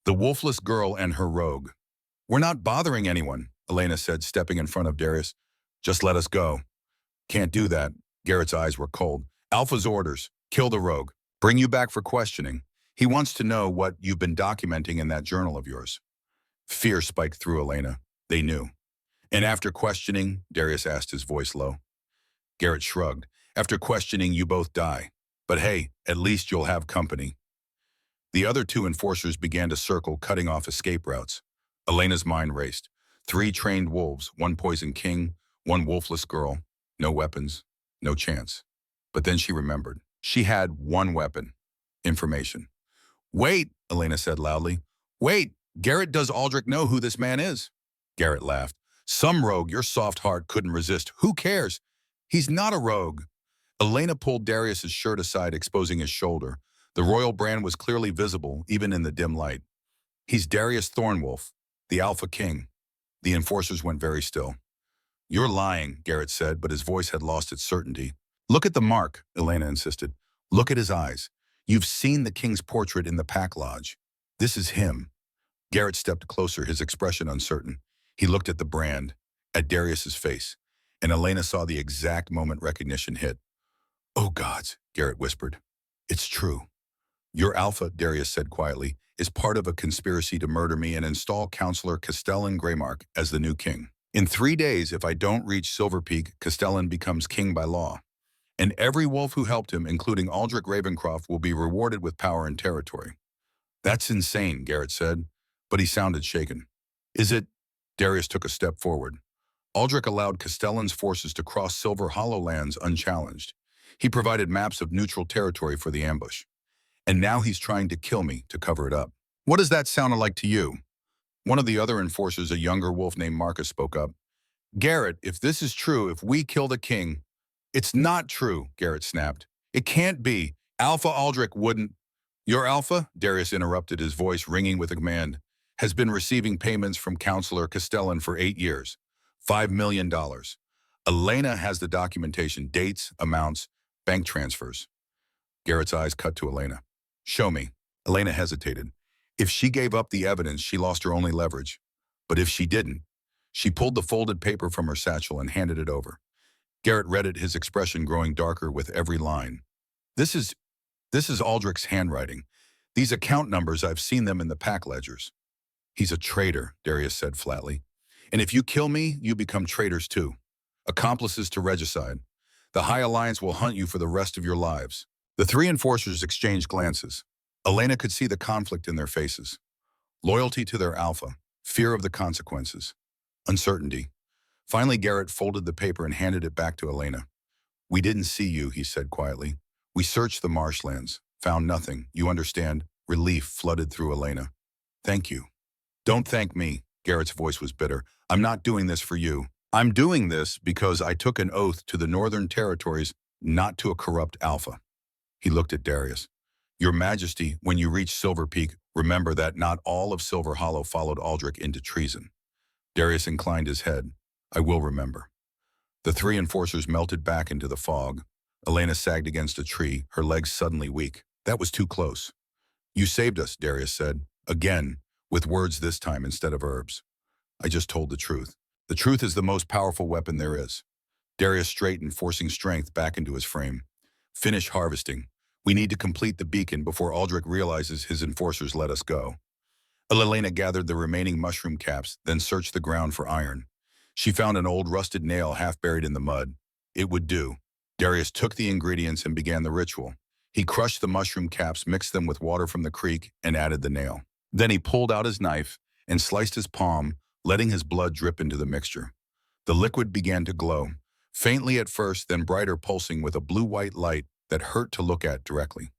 The wolfless girl and her rogue. We're not bothering anyone, Elena said, stepping in front of Darius. Just let us go. Can't do that. Garrett's eyes were cold. Alpha's orders. Kill the rogue. Bring you back for questioning. He wants to know what you've been documenting in that journal of yours. Fear spiked through Elena. They knew. And after questioning, Darius asked, his voice low. Garrett shrugged. After questioning, you both die. But hey, at least you'll have company. The other 2 enforcers began to circle, cutting off escape routes. Elena's mind raced. 3 trained wolves, 1 poison king, 1 wolfless girl. No weapons, no chance. But then she remembered. She had 1 weapon. Information. Wait, Elena said loudly. Wait, Garrett, does Aldrich know who this man is? Garrett laughed. Some rogue your soft heart couldn't resist. Who cares? He's not a rogue. Elena pulled Darius's shirt aside, exposing his shoulder. The royal brand was clearly visible, even in the dim light. He's Darius Thornwolf, the AlphaKing. The enforcers went very still. You're lying, Garrett said, but his voice had lost its certainty. Look at the mark, Elena insisted. Look at his eyes. You've seen the king's portrait in the pack lodge. This is him. Garrett stepped closer, his expression uncertain. He looked at the brand, at Darius's face, and Elena saw the exact moment recognition hit. Oh gods, Garrett whispered. It's true. Your Alpha, Darius said quietly, is part of a conspiracy to murder me and install Counselor Castellan Greymark as the new king. In 3 days, if I don't reach Silver Peak, Castellan becomes king by law. And every wolf who helped him, including Aldrich Ravencroft, will be rewarded with power and territory. That's insane, Garrett said, but he sounded shaken. Is it? Darius took a step forward. Aldrich allowed Castellan's forces to cross Silver Hollow lands unchallenged. He provided maps of neutral territory for the ambush. And now he's trying to kill me to cover it up. What does that sound like to you? One of the other enforcers, a younger wolf named Marcus, spoke up. Garrett, if this is true, if we kill the king... It's not true, Garrett snapped. It can't be. Alpha Aldrich wouldn't... Your Alpha, Darius interrupted, his voice ringing with a command, has been receiving payments from Counselor Castellan for 8 years. $5 million. Elena has the documentation, dates, amounts, bank transfers. Garrett's eyes cut to Elena. Show me. Elena hesitated. If she gave up the evidence, she lost her only leverage. But if she didn't, she pulled the folded paper from her satchel and handed it over. Garrett read it, his expression growing darker with every line. This is Aldrich's handwriting. These account numbers, I've seen them in the pack ledgers. He's a traitor, Darius said flatly. And if you kill me, you become traitors too. Accomplices to regicide. The High Alliance will hunt you for the rest of your lives. The 3 enforcers exchanged glances. Elena could see the conflict in their faces. Loyalty to their Alpha, fear of the consequences, uncertainty. Finally, Garrett folded the paper and handed it back to Elena. We didn't see you, he said quietly. We searched the marshlands, found nothing. You understand? Relief flooded through Elena. Thank you. Don't thank me. Garrett's voice was bitter. I'm not doing this for you. I'm doing this because I took an oath to the Northern Territories not to a corrupt Alpha. He looked at Darius. Your Majesty, when you reach Silver Peak, remember that not all of Silver Hollow followed Aldrich into treason. Darius inclined his head. I will remember. The 3 enforcers melted back into the fog. Elena sagged against a tree, her legs suddenly weak. That was too close. You saved us, Darius said, again, with words this time instead of herbs. I just told the truth. The truth is the most powerful weapon there is. Darius straightened, forcing strength back into his frame. Finish harvesting. We need to complete the beacon before Aldrich realizes his enforcers let us go. Elena gathered the remaining mushroom caps, then searched the ground for iron. She found an old rusted nail half buried in the mud. It would do. Darius took the ingredients and began the ritual. He crushed the mushroom caps, mixed them with water from the creek, and added the nail. Then he pulled out his knife and sliced his palm, letting his blood drip into the mixture. The liquid began to glow, faintly at first, then brighter, pulsing with a blue-white light that hurt to look at directly.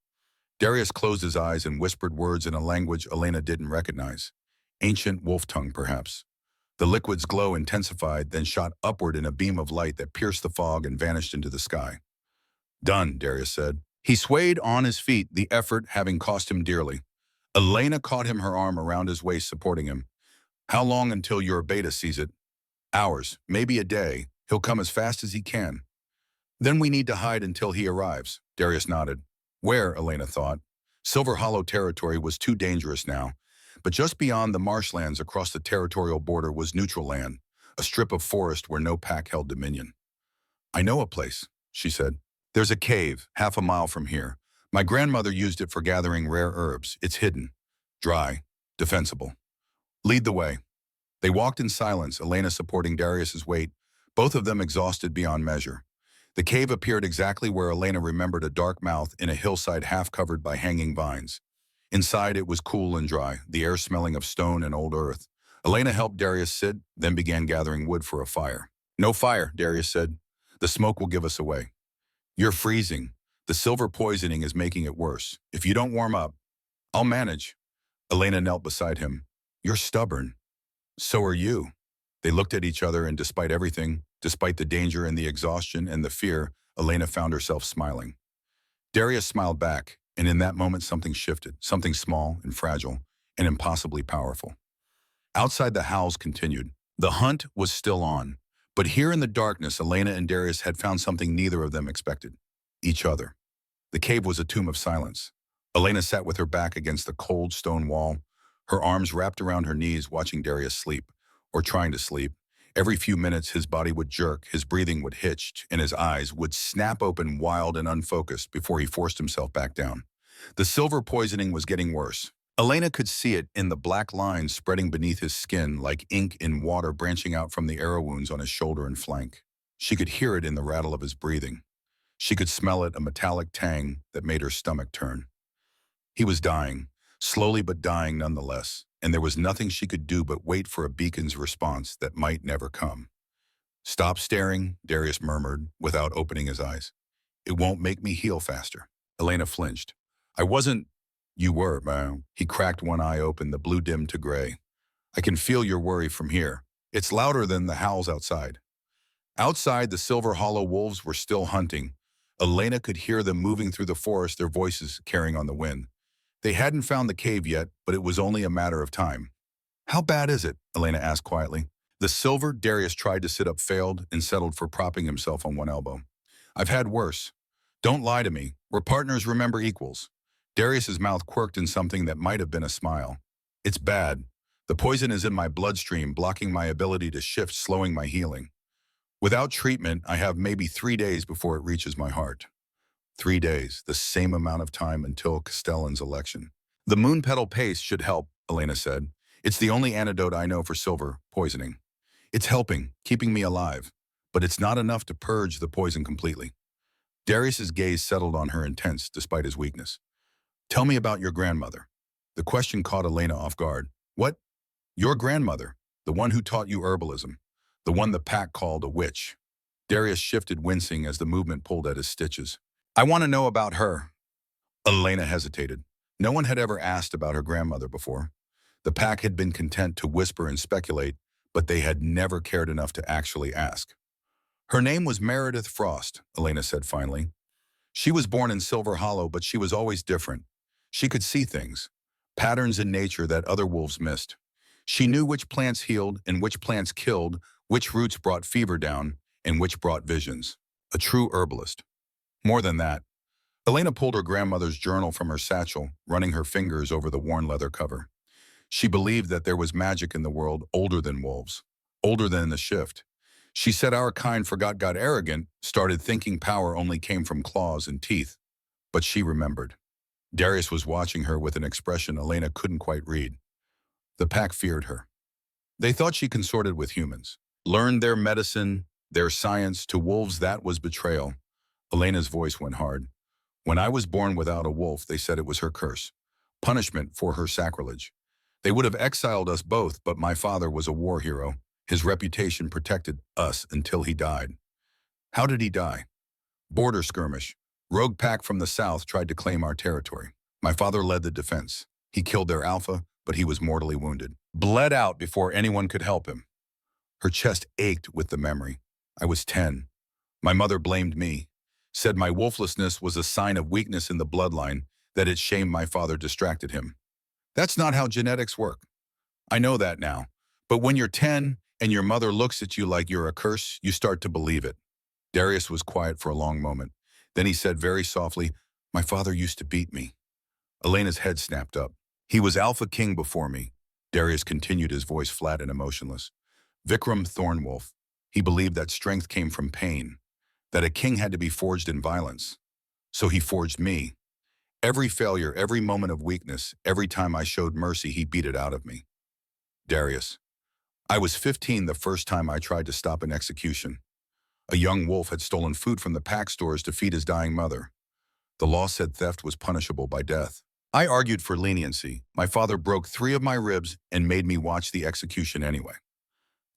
Darius closed his eyes and whispered words in a language Elena didn't recognize. Ancient wolf tongue, perhaps. The liquid's glow intensified, then shot upward in a beam of light that pierced the fog and vanished into the sky. Done, Darius said. He swayed on his feet, the effort having cost him dearly. Elena caught him, her arm around his waist, supporting him. How long until your beta sees it? Hours, maybe a day. He'll come as fast as he can. Then we need to hide until he arrives. Darius nodded. Where, Elena thought. Silver Hollow territory was too dangerous now. But just beyond the marshlands across the territorial border was neutral land, a strip of forest where no pack held dominion. I know a place, she said. There's a cave, half a mile from here. My grandmother used it for gathering rare herbs. It's hidden, dry, defensible. Lead the way. They walked in silence, Elena supporting Darius's weight, both of them exhausted beyond measure. The cave appeared exactly where Elena remembered, a dark mouth in a hillside half covered by hanging vines. Inside it was cool and dry, the air smelling of stone and old earth. Elena helped Darius sit, then began gathering wood for a fire. No fire, Darius said. The smoke will give us away. You're freezing. The silver poisoning is making it worse. If you don't warm up, I'll manage. Elena knelt beside him. You're stubborn. So are you. They looked at each other, and despite everything, despite the danger and the exhaustion and the fear, Elena found herself smiling. Darius smiled back, and in that moment something shifted, something small and fragile and impossibly powerful. Outside, the howls continued. The hunt was still on, but here in the darkness, Elena and Darius had found something neither of them expected. Each other. The cave was a tomb of silence. Elena sat with her back against the cold stone wall, her arms wrapped around her knees, watching Darius sleep, or trying to sleep. Every few minutes, his body would jerk, his breathing would hitch, and his eyes would snap open, wild and unfocused, before he forced himself back down. The silver poisoning was getting worse. Elena could see it in the black lines spreading beneath his skin, like ink in water branching out from the arrow wounds on his shoulder and flank. She could hear it in the rattle of his breathing. She could smell it, a metallic tang that made her stomach turn. He was dying, slowly but dying nonetheless, and there was nothing she could do but wait for a beacon's response that might never come. Stop staring, Darius murmured, without opening his eyes. It won't make me heal faster. Elena flinched. I wasn't. You were, man. He cracked one eye open, the blue dimmed to gray. I can feel your worry from here. It's louder than the howls outside. Outside, the Silver Hollow wolves were still hunting. Elena could hear them moving through the forest, their voices carrying on the wind. They hadn't found the cave yet, but it was only a matter of time. How bad is it? Elena asked quietly. The silver Darius tried to sit up, failed, and settled for propping himself on one elbow. I've had worse. Don't lie to me. We're partners, remember, equals. Darius's mouth quirked in something that might have been a smile. It's bad. The poison is in my bloodstream, blocking my ability to shift, slowing my healing. Without treatment, I have maybe 3 days before it reaches my heart. 3 days, the same amount of time until Castellan's election. The moon petal paste should help, Elena said. It's the only antidote I know for silver poisoning. It's helping, keeping me alive, but it's not enough to purge the poison completely. Darius's gaze settled on her, intense despite his weakness. Tell me about your grandmother. The question caught Elena off guard. What? Your grandmother, the one who taught you herbalism, the one the pack called a witch. Darius shifted, wincing as the movement pulled at his stitches. I want to know about her. Elena hesitated. No one had ever asked about her grandmother before. The pack had been content to whisper and speculate, but they had never cared enough to actually ask. Her name was Meredith Frost, Elena said finally. She was born in Silver Hollow, but she was always different. She could see things, patterns in nature that other wolves missed. She knew which plants healed and which plants killed, which roots brought fever down, and which brought visions. A true herbalist. More than that, Elena pulled her grandmother's journal from her satchel, running her fingers over the worn leather cover. She believed that there was magic in the world older than wolves, older than the shift. She said our kind got arrogant, started thinking power only came from claws and teeth. But she remembered. Darius was watching her with an expression Elena couldn't quite read. The pack feared her. They thought she consorted with humans, learned their medicine, their science. To wolves that was betrayal. Elena's voice went hard. When I was born without a wolf, they said it was her curse, punishment for her sacrilege. They would have exiled us both, but my father was a war hero. His reputation protected us until he died. How did he die? Border skirmish. Rogue pack from the south tried to claim our territory. My father led the defense. He killed their alpha, but he was mortally wounded. Bled out before anyone could help him. Her chest ached with the memory. I was 10. My mother blamed me, said my wolflessness was a sign of weakness in the bloodline, that it shamed my father distracted him. That's not how genetics work. I know that now. But when you're 10 and your mother looks at you like you're a curse, you start to believe it. Darius was quiet for a long moment. Then he said very softly, my father used to beat me. Elena's head snapped up. He was AlphaKing before me. Darius continued, his voice flat and emotionless. Vikram Thornwolf. He believed that strength came from pain, that a king had to be forged in violence. So he forged me. Every failure, every moment of weakness, every time I showed mercy, he beat it out of me. Darius. I was 15 the first time I tried to stop an execution. A young wolf had stolen food from the pack stores to feed his dying mother. The law said theft was punishable by death. I argued for leniency. My father broke 3 of my ribs and made me watch the execution anyway.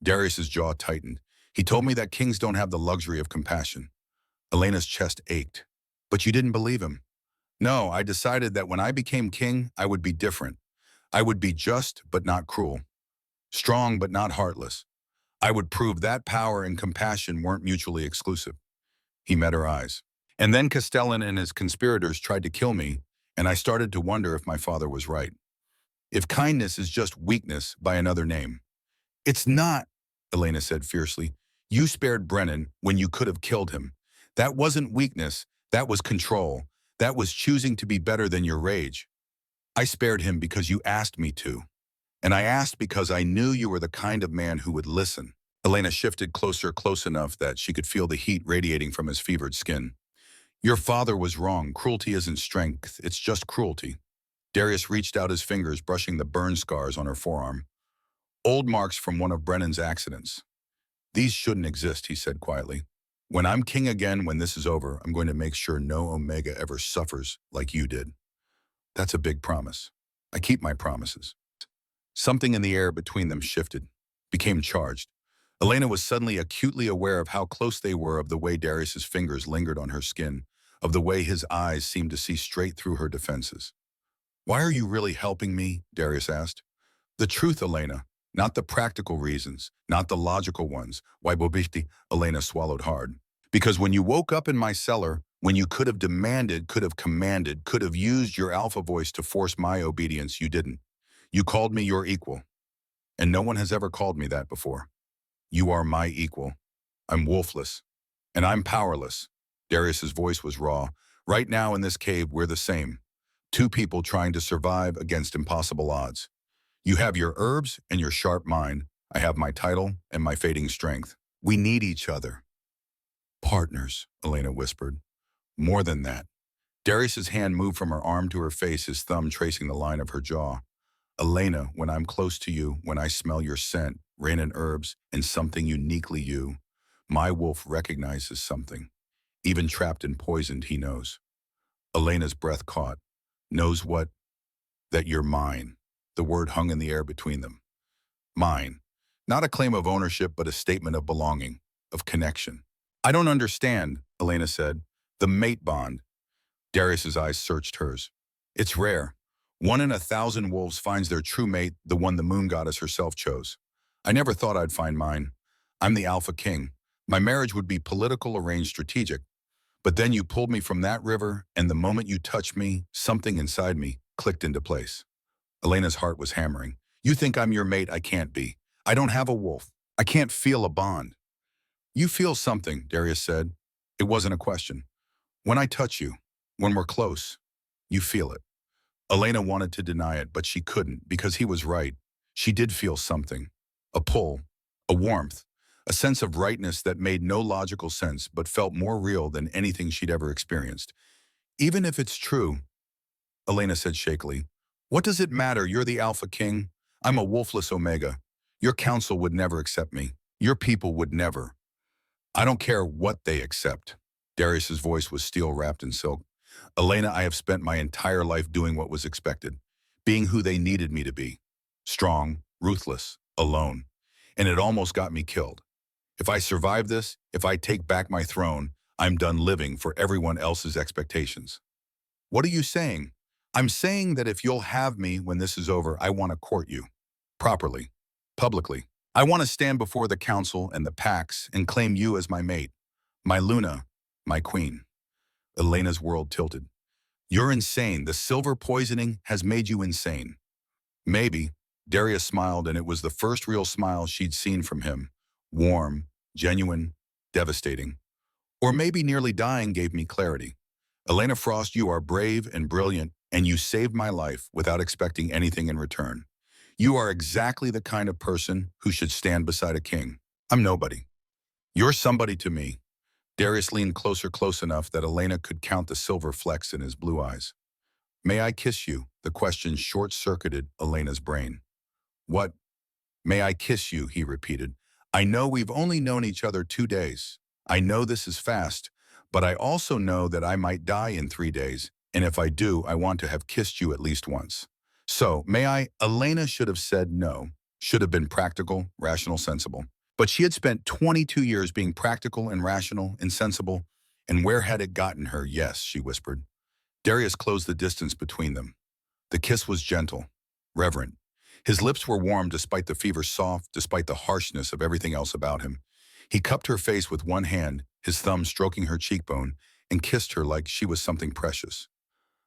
Darius's jaw tightened. He told me that kings don't have the luxury of compassion. Elena's chest ached. But you didn't believe him. No, I decided that when I became king, I would be different. I would be just but not cruel. Strong but not heartless. I would prove that power and compassion weren't mutually exclusive. He met her eyes. And then Castellan and his conspirators tried to kill me, and I started to wonder if my father was right. If kindness is just weakness by another name. It's not, Elena said fiercely. You spared Brennan when you could have killed him. That wasn't weakness, that was control. That was choosing to be better than your rage. I spared him because you asked me to. And I asked because I knew you were the kind of man who would listen. Elena shifted closer, close enough that she could feel the heat radiating from his fevered skin. Your father was wrong. Cruelty isn't strength, it's just cruelty. Darius reached out his fingers, brushing the burn scars on her forearm. Old marks from one of Brennan's accidents. These shouldn't exist, he said quietly. When I'm king again, when this is over, I'm going to make sure no Omega ever suffers like you did. That's a big promise. I keep my promises. Something in the air between them shifted, became charged. Elena was suddenly acutely aware of how close they were, of the way Darius's fingers lingered on her skin, of the way his eyes seemed to see straight through her defenses. Why are you really helping me? Darius asked. The truth, Elena, not the practical reasons, not the logical ones. Why, Bobishti? Elena swallowed hard. Because when you woke up in my cellar, when you could have demanded, could have commanded, could have used your alpha voice to force my obedience, you didn't. You called me your equal. And no one has ever called me that before. You are my equal. I'm wolfless. And I'm powerless. Darius's voice was raw. Right now in this cave, we're the same. 2 people trying to survive against impossible odds. You have your herbs and your sharp mind. I have my title and my fading strength. We need each other. Partners, Elena whispered. More than that. Darius's hand moved from her arm to her face, his thumb tracing the line of her jaw. Elena, when I'm close to you, when I smell your scent, rain and herbs, and something uniquely you, my wolf recognizes something. Even trapped and poisoned, he knows. Elena's breath caught. Knows what? That you're mine. The word hung in the air between them. Mine. Not a claim of ownership, but a statement of belonging, of connection. I don't understand, Elena said. The mate bond. Darius's eyes searched hers. It's rare. 1 in 1,000 wolves finds their true mate, the one the moon goddess herself chose. I never thought I'd find mine. I'm the AlphaKing. My marriage would be political, arranged, strategic. But then you pulled me from that river, and the moment you touched me, something inside me clicked into place. Elena's heart was hammering. You think I'm your mate? I can't be. I don't have a wolf. I can't feel a bond. You feel something, Darius said. It wasn't a question. When I touch you, When we're close, you feel it. Elena wanted to deny it, but she couldn't because he was right. She did feel something. A pull, a warmth, a sense of rightness that made no logical sense but felt more real than anything she'd ever experienced. Even if it's true, Elena said shakily, what does it matter? You're the Alpha King. I'm a wolfless Omega. Your council would never accept me. Your people would never. I don't care what they accept. Darius's voice was steel wrapped in silk. Elena, I have spent my entire life doing what was expected, being who they needed me to be. Strong, ruthless, alone. And it almost got me killed. If I survive this, if I take back my throne, I'm done living for everyone else's expectations. What are you saying? I'm saying that if you'll have me when this is over, I want to court you. Properly. Publicly. I want to stand before the council and the Pax and claim you as my mate. My Luna. My queen. Elena's world tilted. You're insane. The silver poisoning has made you insane. Maybe. Darius smiled, and it was the first real smile she'd seen from him. Warm, genuine, devastating. Or maybe nearly dying gave me clarity. Elena Frost, you are brave and brilliant, and you saved my life without expecting anything in return. You are exactly the kind of person who should stand beside a king. I'm nobody. You're somebody to me. Darius leaned closer, close enough that Elena could count the silver flecks in his blue eyes. May I kiss you? The question short-circuited Elena's brain. What? May I kiss you? He repeated. I know we've only known each other 2 days. I know this is fast, but I also know that I might die in 3 days, and if I do, I want to have kissed you at least once. So, may I? Elena should have said no, should have been practical, rational, sensible. But she had spent 22 years being practical and rational and sensible, and where had it gotten her? Yes, she whispered. Darius closed the distance between them. The kiss was gentle, reverent. His lips were warm despite the fever, soft despite the harshness of everything else about him. He cupped her face with one hand, his thumb stroking her cheekbone, and kissed her like she was something precious.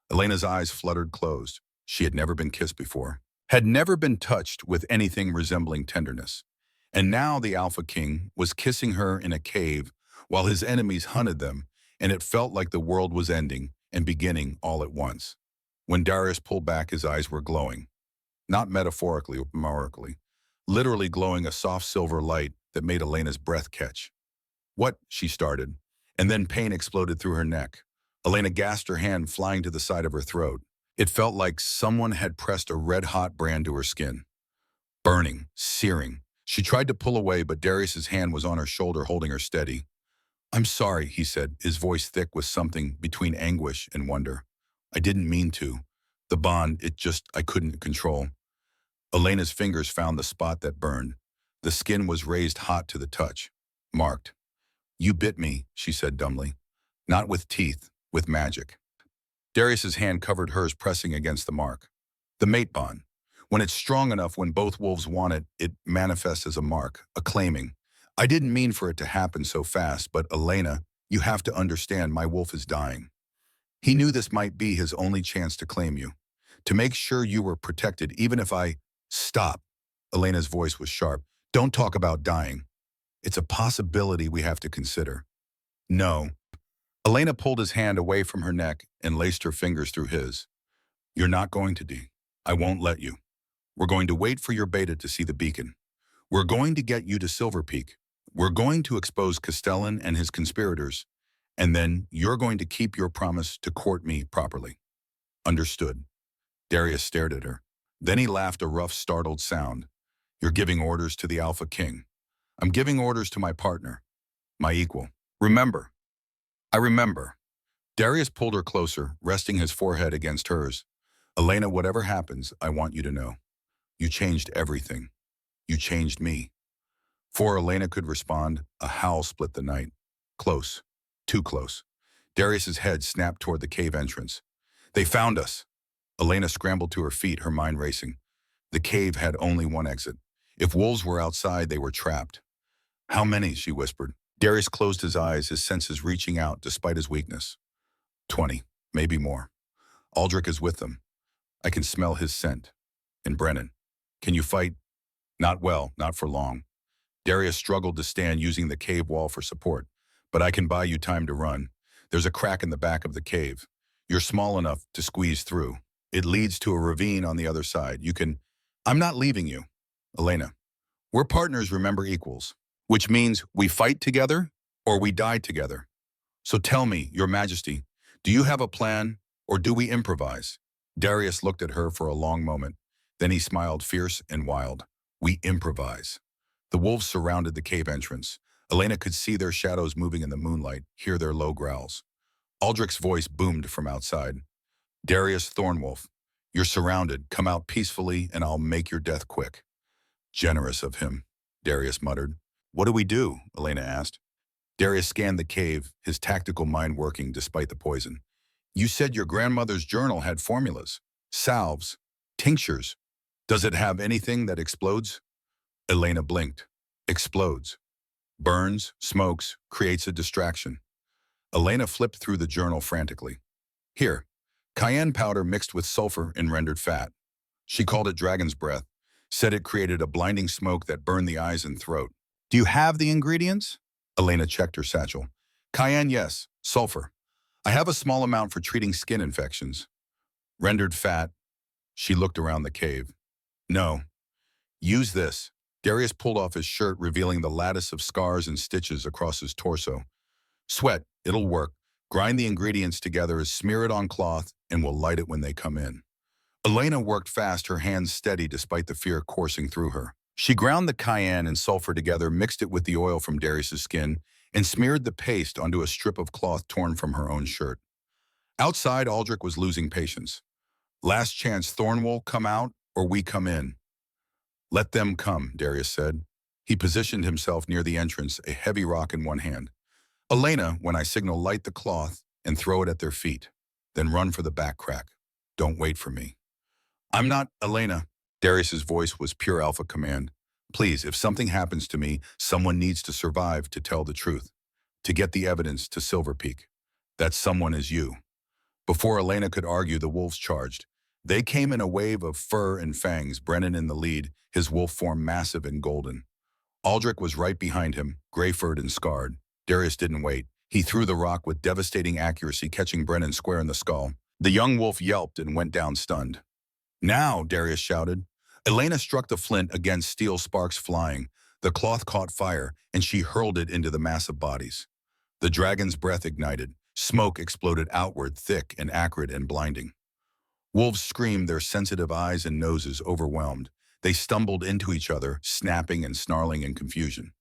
Elena's eyes fluttered closed. She had never been kissed before, had never been touched with anything resembling tenderness. And now the Alpha King was kissing her in a cave while his enemies hunted them, and it felt like the world was ending and beginning all at once. When Darius pulled back, his eyes were glowing. Not metaphorically or metaphorically, literally glowing a soft silver light that made Elena's breath catch. What? She started, and then pain exploded through her neck. Elena gasped, her hand flying to the side of her throat. It felt like someone had pressed a red-hot brand to her skin. Burning, searing. She tried to pull away, but Darius's hand was on her shoulder, holding her steady. I'm sorry, he said, his voice thick with something between anguish and wonder. I didn't mean to. The bond, I couldn't control. Elena's fingers found the spot that burned. The skin was raised hot to the touch. Marked. You bit me, she said dumbly. Not with teeth, with magic. Darius's hand covered hers, pressing against the mark. The mate bond. When it's strong enough, when both wolves want it, it manifests as a mark, a claiming. I didn't mean for it to happen so fast, but Elena, you have to understand, my wolf is dying. He knew this might be his only chance to claim you, to make sure you were protected, even if I... Stop. Elena's voice was sharp. Don't talk about dying. It's a possibility we have to consider. No. Elena pulled his hand away from her neck and laced her fingers through his. You're not going to die. I won't let you. We're going to wait for your beta to see the beacon. We're going to get you to Silver Peak. We're going to expose Castellan and his conspirators. And then you're going to keep your promise to court me properly. Understood. Darius stared at her. Then he laughed, a rough, startled sound. You're giving orders to the Alpha King. I'm giving orders to my partner, my equal. Remember. I remember. Darius pulled her closer, resting his forehead against hers. Elena, whatever happens, I want you to know. You changed everything. You changed me. Before Elena could respond, a howl split the night. Close. Too close. Darius's head snapped toward the cave entrance. They found us. Elena scrambled to her feet, her mind racing. The cave had only one exit. If wolves were outside, they were trapped. How many? She whispered. Darius closed his eyes, his senses reaching out despite his weakness. 20, maybe more. Aldrich is with them. I can smell his scent. And Brennan. Can you fight? Not well, not for long. Darius struggled to stand, using the cave wall for support. But I can buy you time to run. There's a crack in the back of the cave. You're small enough to squeeze through. It leads to a ravine on the other side. I'm not leaving you. Elena, we're partners, remember, equals. Which means we fight together or we die together. So tell me, Your Majesty, do you have a plan or do we improvise? Darius looked at her for a long moment. Then he smiled, fierce and wild. We improvise. The wolves surrounded the cave entrance. Elena could see their shadows moving in the moonlight, hear their low growls. Aldrich's voice boomed from outside. Darius Thornwolf, you're surrounded. Come out peacefully and I'll make your death quick. Generous of him, Darius muttered. What do we do? Elena asked. Darius scanned the cave, his tactical mind working despite the poison. You said your grandmother's journal had formulas, salves, tinctures. Does it have anything that explodes? Elena blinked. Explodes. Burns, smokes, creates a distraction. Elena flipped through the journal frantically. Here, cayenne powder mixed with sulfur and rendered fat. She called it dragon's breath, said it created a blinding smoke that burned the eyes and throat. Do you have the ingredients? Elena checked her satchel. Cayenne, yes. Sulfur. I have a small amount for treating skin infections. Rendered fat. She looked around the cave. No. Use this. Darius pulled off his shirt, revealing the lattice of scars and stitches across his torso. Sweat. It'll work. Grind the ingredients together, smear it on cloth, and we'll light it when they come in. Elena worked fast, her hands steady despite the fear coursing through her. She ground the cayenne and sulfur together, mixed it with the oil from Darius's skin, and smeared the paste onto a strip of cloth torn from her own shirt. Outside, Aldrich was losing patience. Last chance, Thornwell, come out or we come in. Let them come, Darius said. He positioned himself near the entrance, a heavy rock in one hand. Elena, when I signal, light the cloth and throw it at their feet. Then run for the back crack. Don't wait for me. I'm not Elena. Darius's voice was pure alpha command. Please, if something happens to me, someone needs to survive to tell the truth, to get the evidence to Silver Peak. That someone is you. Before Elena could argue, the wolves charged. They came in a wave of fur and fangs, Brennan in the lead, his wolf form massive and golden. Aldrich was right behind him, gray-furred and scarred. Darius didn't wait. He threw the rock with devastating accuracy, catching Brennan square in the skull. The young wolf yelped and went down stunned. Now, Darius shouted. Elena struck the flint against steel, sparks flying. The cloth caught fire, and she hurled it into the massive bodies. The dragon's breath ignited. Smoke exploded outward, thick and acrid and blinding. Wolves screamed, their sensitive eyes and noses overwhelmed. They stumbled into each other, snapping and snarling in confusion.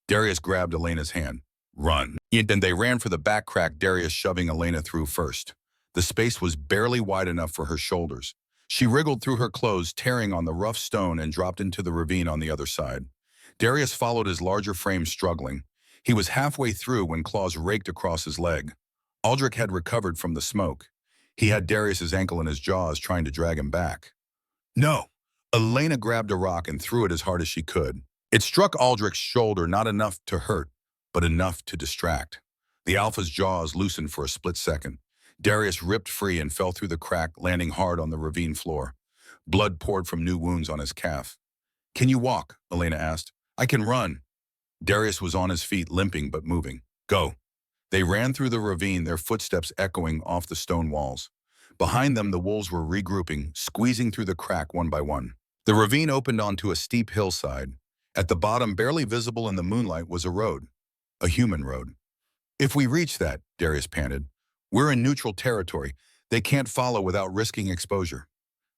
Darius grabbed Elena's hand. Run. Then they ran for the back crack, Darius shoving Elena through first. The space was barely wide enough for her shoulders. She wriggled through her clothes, tearing on the rough stone, and dropped into the ravine on the other side. Darius followed, his larger frame struggling. He was halfway through when claws raked across his leg. Aldrich had recovered from the smoke. He had Darius's ankle in his jaws, trying to drag him back. No! Elena grabbed a rock and threw it as hard as she could. It struck Aldrich's shoulder, not enough to hurt, but enough to distract. The alpha's jaws loosened for a split second. Darius ripped free and fell through the crack, landing hard on the ravine floor. Blood poured from new wounds on his calf. Can you walk? Elena asked. I can run. Darius was on his feet, limping but moving. Go. They ran through the ravine, their footsteps echoing off the stone walls. Behind them, the wolves were regrouping, squeezing through the crack one by one. The ravine opened onto a steep hillside. At the bottom, barely visible in the moonlight, was a road. A human road. If we reach that, Darius panted, we're in neutral territory. They can't follow without risking exposure.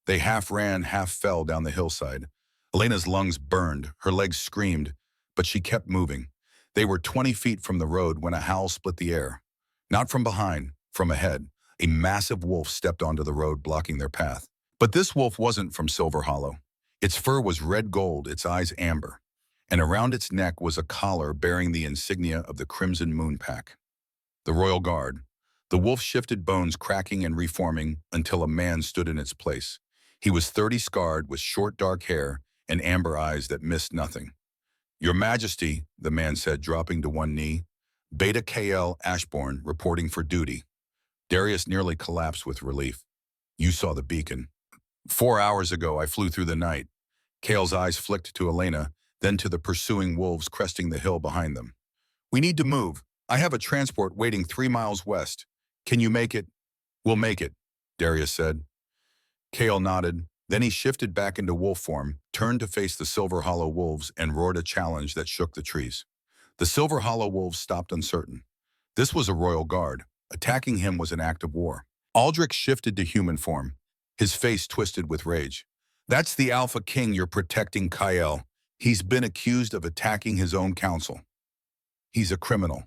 They half ran, half fell down the hillside. Elena's lungs burned, her legs screamed, but she kept moving. They were 20 feet from the road when a howl split the air. Not from behind, from ahead. A massive wolf stepped onto the road, blocking their path. But this wolf wasn't from Silver Hollow. Its fur was red gold, its eyes amber, and around its neck was a collar bearing the insignia of the Crimson Moon Pack. The Royal Guard. The wolf shifted, bones cracking and reforming until a man stood in its place. He was 30, scarred, with short dark hair and amber eyes that missed nothing. Your Majesty, the man said, dropping to one knee. Beta KL Ashbourne, reporting for duty. Darius nearly collapsed with relief. You saw the beacon. 4 hours ago, I flew through the night. Kale's eyes flicked to Elena, then to the pursuing wolves cresting the hill behind them. We need to move. I have a transport waiting 3 miles west. Can you make it? We'll make it, Darius said. Kale nodded. Then he shifted back into wolf form, turned to face the Silver Hollow wolves, and roared a challenge that shook the trees. The Silver Hollow wolves stopped uncertain. This was a royal guard. Attacking him was an act of war. Aldrich shifted to human form, his face twisted with rage. That's the Alpha King you're protecting, Kyle. He's been accused of attacking his own council. He's a criminal.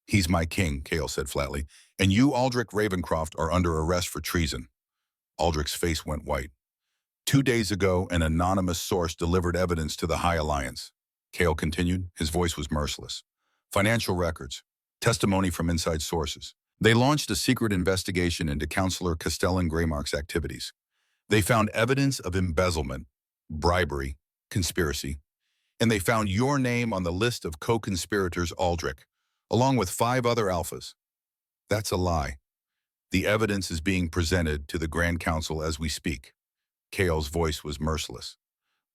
He's my king, Kale said flatly, and you, Aldrich Ravencroft, are under arrest for treason. Aldrich's face went white. 2 days ago, an anonymous source delivered evidence to the High Alliance. Kale continued. His voice was merciless. Financial records, testimony from inside sources. They launched a secret investigation into Councillor Castellan Greymark's activities. They found evidence of embezzlement, bribery, conspiracy, and they found your name on the list of co-conspirators, Aldrich, along with 5 other alphas. That's a lie. The evidence is being presented to the Grand Council as we speak. Kale's voice was merciless.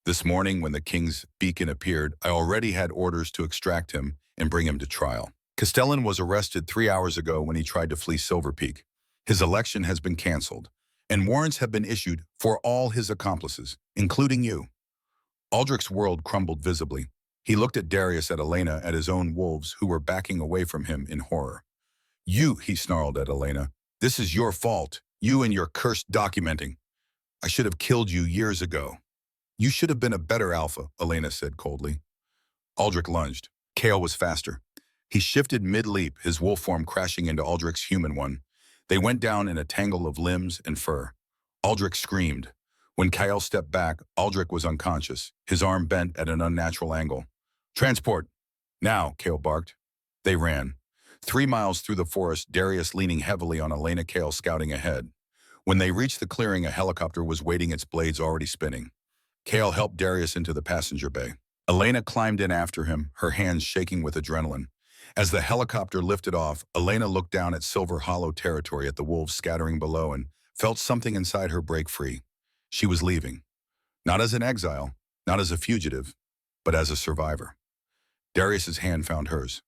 This morning, when the King's beacon appeared, I already had orders to extract him and bring him to trial. Castellan was arrested 3 hours ago when he tried to flee Silver Peak. His election has been canceled, and warrants have been issued for all his accomplices, including you. Aldrich's world crumbled visibly. He looked at Darius, at Elena, at his own wolves, who were backing away from him in horror. You, he snarled at Elena. This is your fault. You and your cursed documenting. I should have killed you years ago. You should have been a better alpha, Elena said coldly. Aldrich lunged. Kale was faster. He shifted mid-leap, his wolf form crashing into Aldrich's human one. They went down in a tangle of limbs and fur. Aldrich screamed. When Kyle stepped back, Aldrich was unconscious, his arm bent at an unnatural angle. Transport! Now, Kale barked. They ran. 3 miles through the forest, Darius leaning heavily on Elena, Kale scouting ahead. When they reached the clearing, a helicopter was waiting, its blades already spinning. Kale helped Darius into the passenger bay. Elena climbed in after him, her hands shaking with adrenaline. As the helicopter lifted off, Elena looked down at Silver Hollow territory, at the wolves scattering below, and felt something inside her break free. She was leaving. Not as an exile, not as a fugitive, but as a survivor. Darius's hand found hers.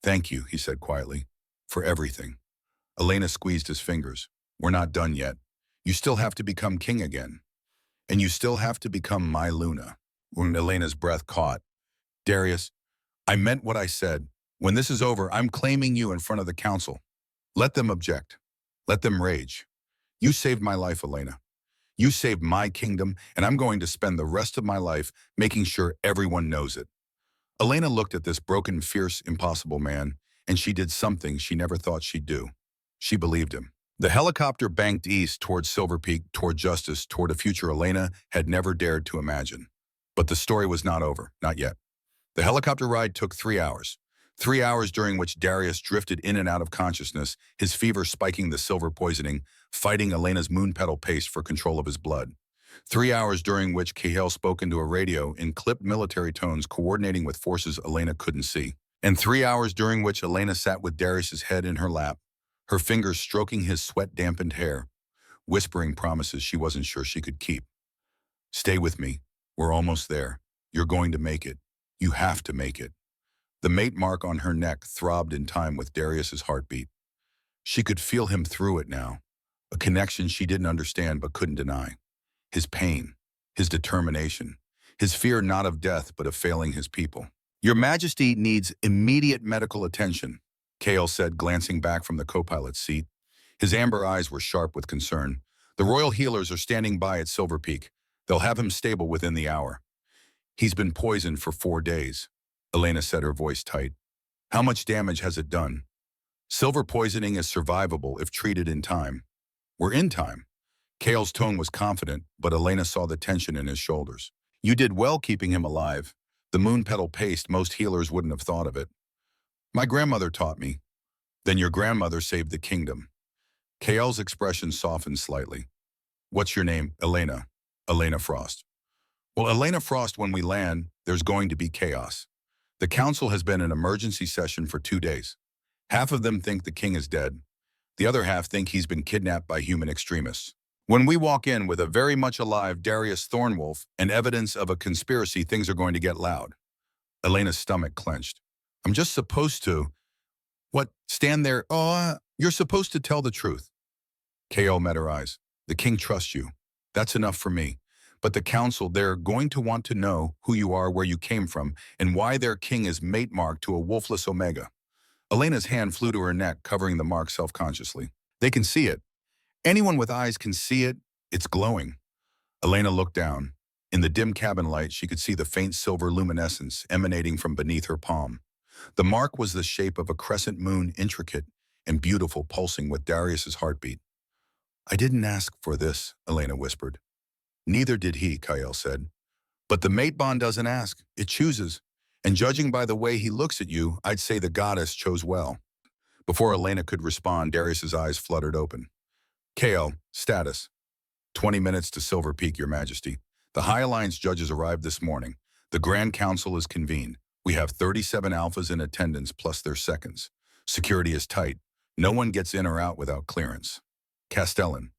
Thank you, he said quietly, for everything. Elena squeezed his fingers. We're not done yet. You still have to become king again. And you still have to become my Luna. When Elena's breath caught. Darius, I meant what I said. When this is over, I'm claiming you in front of the council. Let them object. Let them rage. You saved my life, Elena. You saved my kingdom, and I'm going to spend the rest of my life making sure everyone knows it. Elena looked at this broken, fierce, impossible man, and she did something she never thought she'd do. She believed him. The helicopter banked east toward Silver Peak, toward justice, toward a future Elena had never dared to imagine. But the story was not over, not yet. The helicopter ride took 3 hours. 3 hours during which Darius drifted in and out of consciousness, his fever spiking the silver poisoning, fighting Elena's moon petal paste for control of his blood. 3 hours during which Cahill spoke into a radio in clipped military tones, coordinating with forces Elena couldn't see. And 3 hours during which Elena sat with Darius's head in her lap, her fingers stroking his sweat-dampened hair, whispering promises she wasn't sure she could keep. Stay with me. We're almost there. You're going to make it. You have to make it. The mate mark on her neck throbbed in time with Darius's heartbeat. She could feel him through it now, a connection she didn't understand but couldn't deny. His pain, his determination, his fear not of death but of failing his people. Your Majesty needs immediate medical attention, Kale said, glancing back from the co-pilot's seat. His amber eyes were sharp with concern. The royal healers are standing by at Silver Peak. They'll have him stable within the hour. He's been poisoned for 4 days, Elena said, her voice tight. How much damage has it done? Silver poisoning is survivable if treated in time. We're in time. Kale's tone was confident, but Elena saw the tension in his shoulders. You did well keeping him alive. The moon petal paste, most healers wouldn't have thought of it. My grandmother taught me. Then your grandmother saved the kingdom. Kale's expression softened slightly. What's your name? Elena. Elena Frost. Well, Elena Frost, when we land, there's going to be chaos. The council has been in emergency session for 2 days. Half of them think the king is dead. The other half think he's been kidnapped by human extremists. When we walk in with a very much alive Darius Thornwolf and evidence of a conspiracy, things are going to get loud. Elena's stomach clenched. I'm just supposed to... What? Stand there? Oh, you're supposed to tell the truth. Ko met her eyes. The king trusts you. That's enough for me. But the council, they're going to want to know who you are, where you came from, and why their king is mate-marked to a wolfless Omega. Elena's hand flew to her neck, covering the mark self-consciously. They can see it. Anyone with eyes can see it. It's glowing. Elena looked down. In the dim cabin light, she could see the faint silver luminescence emanating from beneath her palm. The mark was the shape of a crescent moon, intricate and beautiful, pulsing with Darius's heartbeat. I didn't ask for this, Elena whispered. Neither did he, Kael said. But the mate bond doesn't ask, it chooses. And judging by the way he looks at you, I'd say the goddess chose well. Before Elena could respond, Darius's eyes fluttered open. Kael, status. 20 minutes to Silver Peak, Your Majesty. The High Alliance judges arrived this morning. The Grand Council is convened. We have 37 alphas in attendance plus their seconds. Security is tight. No one gets in or out without clearance. Castellan.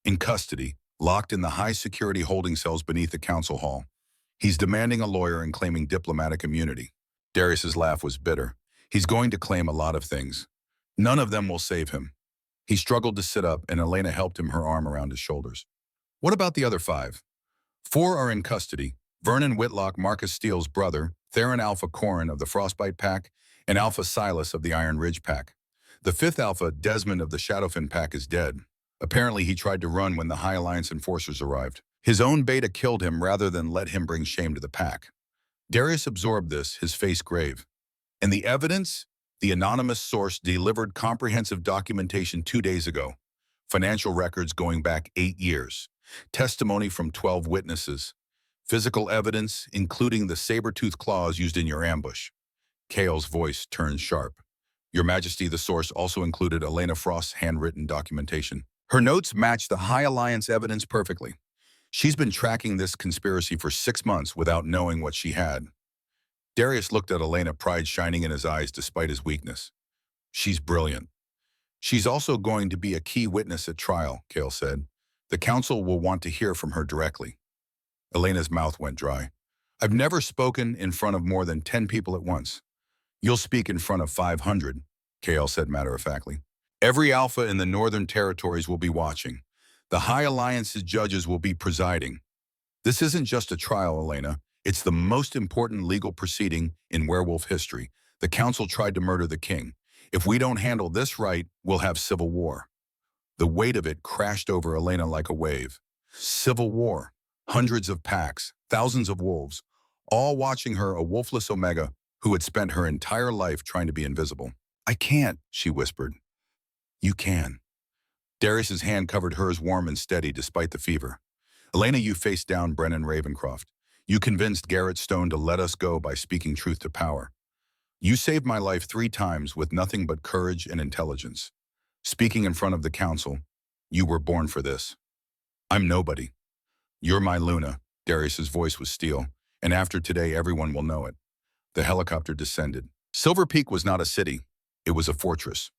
In custody, locked in the high-security holding cells beneath the council hall. He's demanding a lawyer and claiming diplomatic immunity. Darius's laugh was bitter. He's going to claim a lot of things. None of them will save him. He struggled to sit up, and Elena helped him, her arm around his shoulders. What about the other 5? 4 are in custody. Vernon Whitlock, Marcus Steele's brother, Theron Alpha Corin of the Frostbite Pack, and Alpha Silas of the Iron Ridge Pack. The 5th Alpha, Desmond of the Shadowfin Pack, is dead. Apparently, he tried to run when the High Alliance enforcers arrived. His own beta killed him rather than let him bring shame to the pack. Darius absorbed this, his face grave. And the evidence? The anonymous source delivered comprehensive documentation 2 days ago. Financial records going back 8 years. Testimony from 12 witnesses. Physical evidence, including the saber-toothed claws used in your ambush. Kael's voice turned sharp. Your Majesty, the source also included Elena Frost's handwritten documentation. Her notes match the High Alliance evidence perfectly. She's been tracking this conspiracy for 6 months without knowing what she had. Darius looked at Elena, pride shining in his eyes despite his weakness. She's brilliant. She's also going to be a key witness at trial, Kael said. The council will want to hear from her directly. Elena's mouth went dry. I've never spoken in front of more than 10 people at once. You'll speak in front of 500, Kael said matter-of-factly. Every alpha in the Northern Territories will be watching. The High Alliance's judges will be presiding. This isn't just a trial, Elena. It's the most important legal proceeding in werewolf history. The council tried to murder the king. If we don't handle this right, we'll have civil war. The weight of it crashed over Elena like a wave. Civil war. Hundreds of packs, thousands of wolves, all watching her, a wolfless Omega who had spent her entire life trying to be invisible. I can't, she whispered. You can. Darius's hand covered hers, warm and steady despite the fever. Elena, you faced down Brennan Ravencroft. You convinced Garrett Stone to let us go by speaking truth to power. You saved my life 3 times with nothing but courage and intelligence. Speaking in front of the council, you were born for this. I'm nobody. You're my Luna, Darius's voice was steel, and after today everyone will know it. The helicopter descended. Silver Peak was not a city, it was a fortress.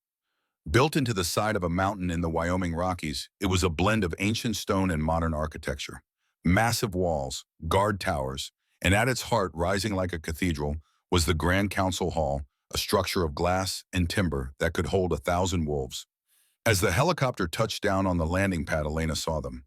Built into the side of a mountain in the Wyoming Rockies, it was a blend of ancient stone and modern architecture. Massive walls, guard towers, and at its heart, rising like a cathedral, was the Grand Council Hall, a structure of glass and timber that could hold 1,000 wolves. As the helicopter touched down on the landing pad, Elena saw them.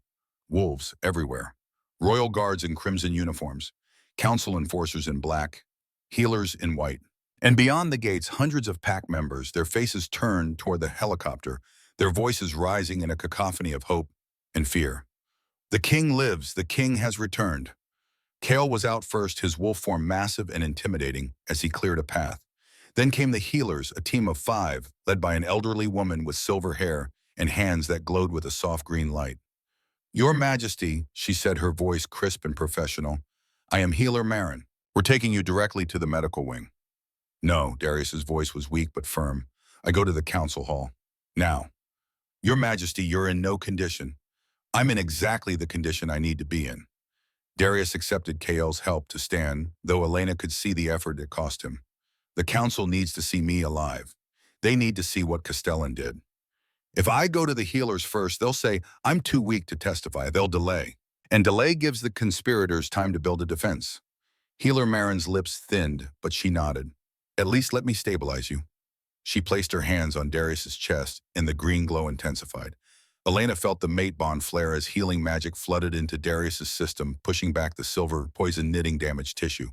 Wolves everywhere. Royal guards in crimson uniforms, council enforcers in black, healers in white. And beyond the gates, hundreds of pack members, their faces turned toward the helicopter, their voices rising in a cacophony of hope and fear. The king lives, the king has returned. Kael was out first, his wolf form massive and intimidating as he cleared a path. Then came the healers, a team of 5, led by an elderly woman with silver hair and hands that glowed with a soft green light. Your Majesty, she said, her voice crisp and professional, I am Healer Marin. We're taking you directly to the medical wing. No, Darius's voice was weak but firm. I go to the council hall. Now. Your Majesty, you're in no condition. I'm in exactly the condition I need to be in. Darius accepted Kael's help to stand, though Elena could see the effort it cost him. The council needs to see me alive. They need to see what Castellan did. If I go to the healers first, they'll say, I'm too weak to testify. They'll delay. And delay gives the conspirators time to build a defense. Healer Marin's lips thinned, but she nodded. At least let me stabilize you. She placed her hands on Darius's chest, and the green glow intensified. Elena felt the mate bond flare as healing magic flooded into Darius's system, pushing back the silver poison knitting damaged tissue.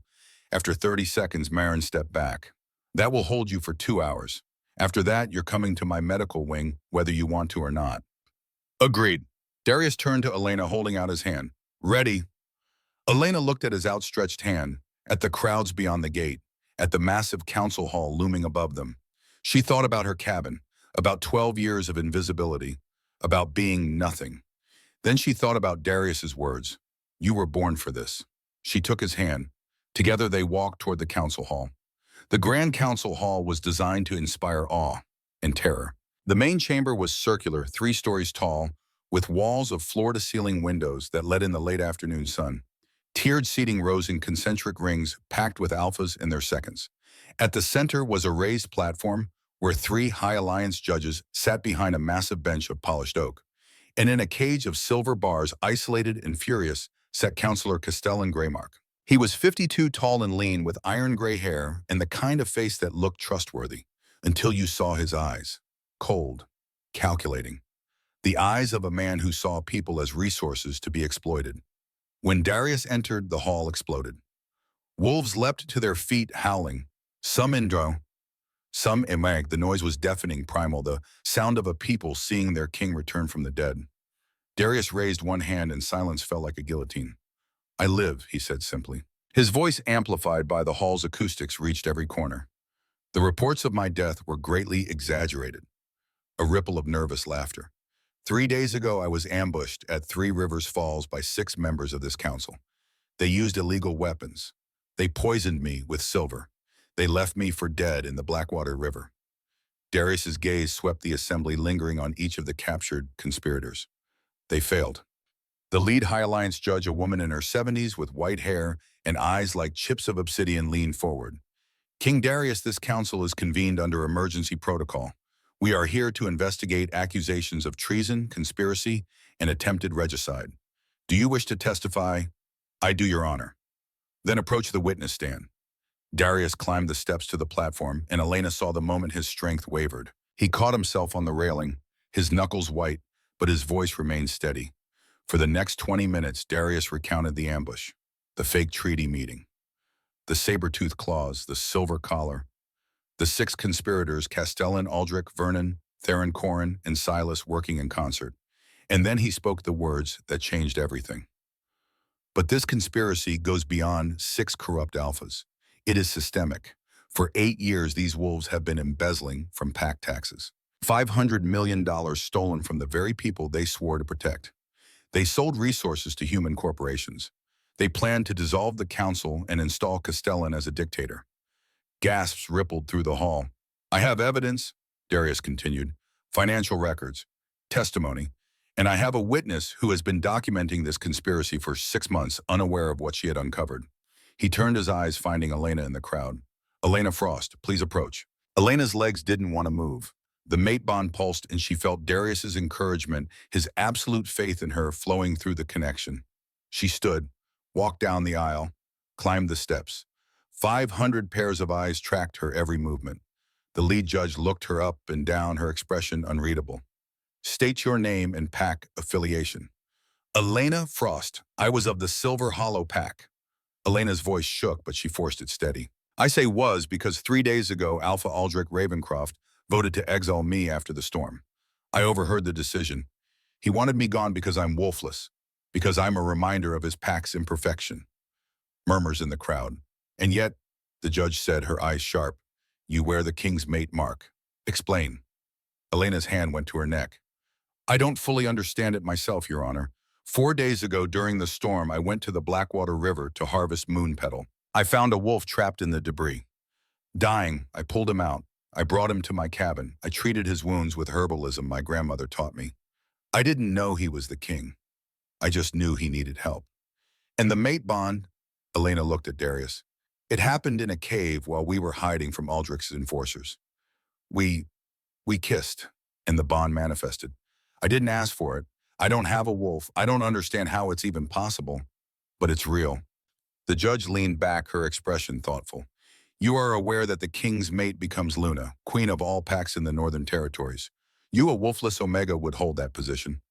After 30 seconds, Marin stepped back. That will hold you for 2 hours. After that, you're coming to my medical wing, whether you want to or not. Agreed. Darius turned to Elena, holding out his hand. Ready. Elena looked at his outstretched hand, at the crowds beyond the gate, at the massive council hall looming above them. She thought about her cabin, about 12 years of invisibility, about being nothing. Then she thought about Darius's words. You were born for this. She took his hand. Together they walked toward the council hall. The Grand Council Hall was designed to inspire awe and terror. The main chamber was circular, 3 stories tall, with walls of floor-to-ceiling windows that let in the late afternoon sun. Tiered seating rose in concentric rings packed with alphas and their seconds. At the center was a raised platform where 3 High Alliance judges sat behind a massive bench of polished oak. And in a cage of silver bars, isolated and furious, sat Councillor Castellan Greymark. He was 52, tall and lean, with iron gray hair and the kind of face that looked trustworthy, until you saw his eyes. Cold, calculating. The eyes of a man who saw people as resources to be exploited. When Darius entered, the hall exploded. Wolves leapt to their feet, howling. Some Indro, some Emag. The noise was deafening, primal, the sound of a people seeing their king return from the dead. Darius raised one hand and silence fell like a guillotine. I live, he said simply. His voice, amplified by the hall's acoustics, reached every corner. The reports of my death were greatly exaggerated. A ripple of nervous laughter. 3 days ago, I was ambushed at 3 Rivers Falls by 6 members of this council. They used illegal weapons. They poisoned me with silver. They left me for dead in the Blackwater River. Darius's gaze swept the assembly, lingering on each of the captured conspirators. They failed. The lead High Alliance judge, a woman in her 70s with white hair and eyes like chips of obsidian, leaned forward. King Darius, this council is convened under emergency protocol. We are here to investigate accusations of treason, conspiracy, and attempted regicide. Do you wish to testify? I do, Your Honor. Then approach the witness stand. Darius climbed the steps to the platform, and Elena saw the moment his strength wavered. He caught himself on the railing, his knuckles white, but his voice remained steady. For the next 20 minutes, Darius recounted the ambush, the fake treaty meeting, the saber-toothed claws, the silver collar, the 6 conspirators, Castellan, Aldrich, Vernon, Theron Corin, and Silas, working in concert. And then he spoke the words that changed everything. But this conspiracy goes beyond 6 corrupt alphas. It is systemic. For 8 years, these wolves have been embezzling from PAC taxes. $500 million stolen from the very people they swore to protect. They sold resources to human corporations. They planned to dissolve the council and install Castellan as a dictator. Gasps rippled through the hall. I have evidence, Darius continued, financial records, testimony, and I have a witness who has been documenting this conspiracy for 6 months, unaware of what she had uncovered. He turned his eyes, finding Elena in the crowd. Elena Frost, please approach. Elena's legs didn't want to move. The mate bond pulsed, and she felt Darius's encouragement, his absolute faith in her flowing through the connection. She stood, walked down the aisle, climbed the steps. 500 pairs of eyes tracked her every movement. The lead judge looked her up and down, her expression unreadable. State your name and PAC affiliation. Elena Frost. I was of the Silver Hollow PAC. Elena's voice shook, but she forced it steady. I say was because 3 days ago, Alpha Aldrich Ravencroft voted to exile me after the storm. I overheard the decision. He wanted me gone because I'm wolfless, because I'm a reminder of his PAC's imperfection. Murmurs in the crowd. And yet, the judge said, her eyes sharp, you wear the king's mate mark. Explain. Elena's hand went to her neck. I don't fully understand it myself, Your Honor. 4 days ago, during the storm, I went to the Blackwater River to harvest moon petal. I found a wolf trapped in the debris. Dying, I pulled him out. I brought him to my cabin. I treated his wounds with herbalism my grandmother taught me. I didn't know he was the king. I just knew he needed help. And the mate bond, Elena looked at Darius. It happened in a cave while we were hiding from Aldrich's enforcers. We kissed, and the bond manifested. I didn't ask for it. I don't have a wolf. I don't understand how it's even possible, but it's real. The judge leaned back, her expression thoughtful. You are aware that the king's mate becomes Luna, queen of all PACs in the Northern Territories. You, a wolfless Omega, would hold that position.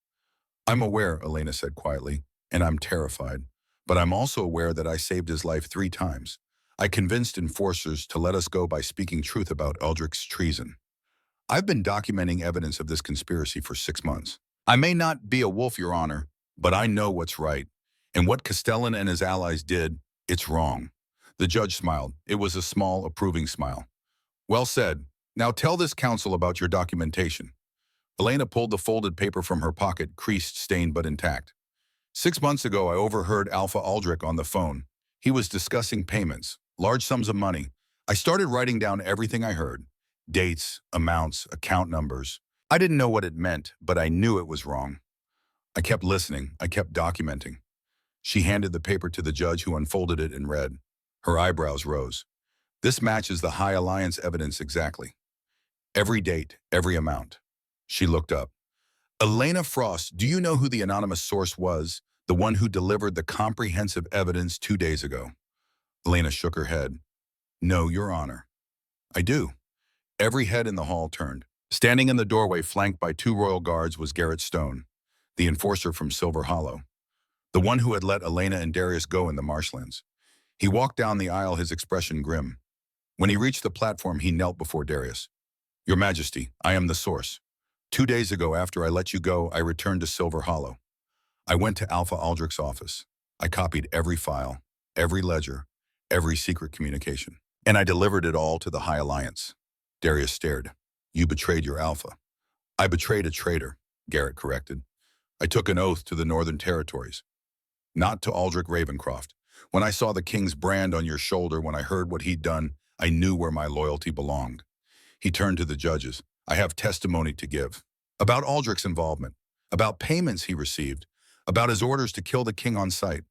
I'm aware, Elena said quietly, and I'm terrified. But I'm also aware that I saved his life 3 times. I convinced enforcers to let us go by speaking truth about Eldrick's treason. I've been documenting evidence of this conspiracy for 6 months. I may not be a wolf, Your Honor, but I know what's right. And what Castellan and his allies did, it's wrong. The judge smiled. It was a small, approving smile. Well said. Now tell this counsel about your documentation. Elena pulled the folded paper from her pocket, creased, stained, but intact. 6 months ago, I overheard Alpha Aldrich on the phone. He was discussing payments, large sums of money. I started writing down everything I heard. Dates, amounts, account numbers. I didn't know what it meant, but I knew it was wrong. I kept listening. I kept documenting. She handed the paper to the judge, who unfolded it and read. Her eyebrows rose. This matches the High Alliance evidence exactly. Every date, every amount. She looked up. Elena Frost, do you know who the anonymous source was? The one who delivered the comprehensive evidence 2 days ago? Elena shook her head. No, Your Honor. I do. Every head in the hall turned. Standing in the doorway, flanked by 2 royal guards, was Garrett Stone, the enforcer from Silver Hollow, the one who had let Elena and Darius go in the marshlands. He walked down the aisle, his expression grim. When he reached the platform, he knelt before Darius. Your Majesty, I am the source. 2 days ago, after I let you go, I returned to Silver Hollow. I went to Alpha Aldrich's office. I copied every file, every ledger, every secret communication, and I delivered it all to the High Alliance. Darius stared. You betrayed your Alpha. I betrayed a traitor, Garrett corrected. I took an oath to the Northern Territories, not to Aldrich Ravencroft. When I saw the King's brand on your shoulder, when I heard what he'd done, I knew where my loyalty belonged. He turned to the judges. I have testimony to give. About Aldrich's involvement, about payments he received, about his orders to kill the King on sight.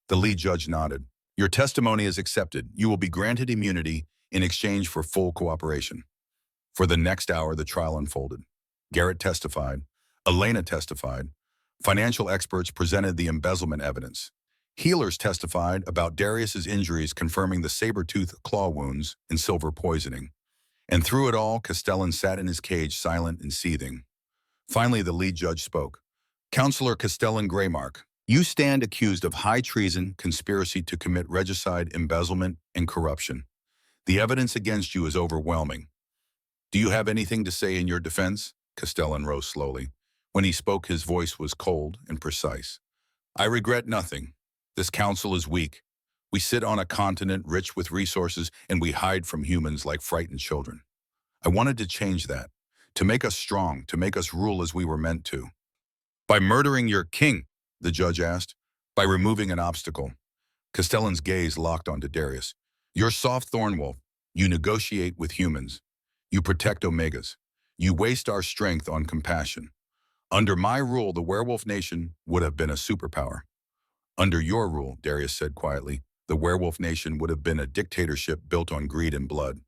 The lead judge nodded. Your testimony is accepted. You will be granted immunity in exchange for full cooperation. For the next hour, the trial unfolded. Garrett testified. Elena testified. Financial experts presented the embezzlement evidence. Healers testified about Darius's injuries, confirming the saber-tooth claw wounds and silver poisoning. And through it all, Castellan sat in his cage, silent and seething. Finally, the lead judge spoke. Counselor Castellan Greymark, you stand accused of high treason, conspiracy to commit regicide, embezzlement, and corruption. The evidence against you is overwhelming. Do you have anything to say in your defense? Castellan rose slowly. When he spoke, his voice was cold and precise. I regret nothing. This council is weak. We sit on a continent rich with resources, and we hide from humans like frightened children. I wanted to change that, to make us strong, to make us rule as we were meant to. By murdering your king, the judge asked. By removing an obstacle. Castellan's gaze locked onto Darius. You're soft Thornwolf. You negotiate with humans. You protect Omegas. You waste our strength on compassion. Under my rule, the werewolf nation would have been a superpower. Under your rule, Darius said quietly, the werewolf nation would have been a dictatorship built on greed and blood.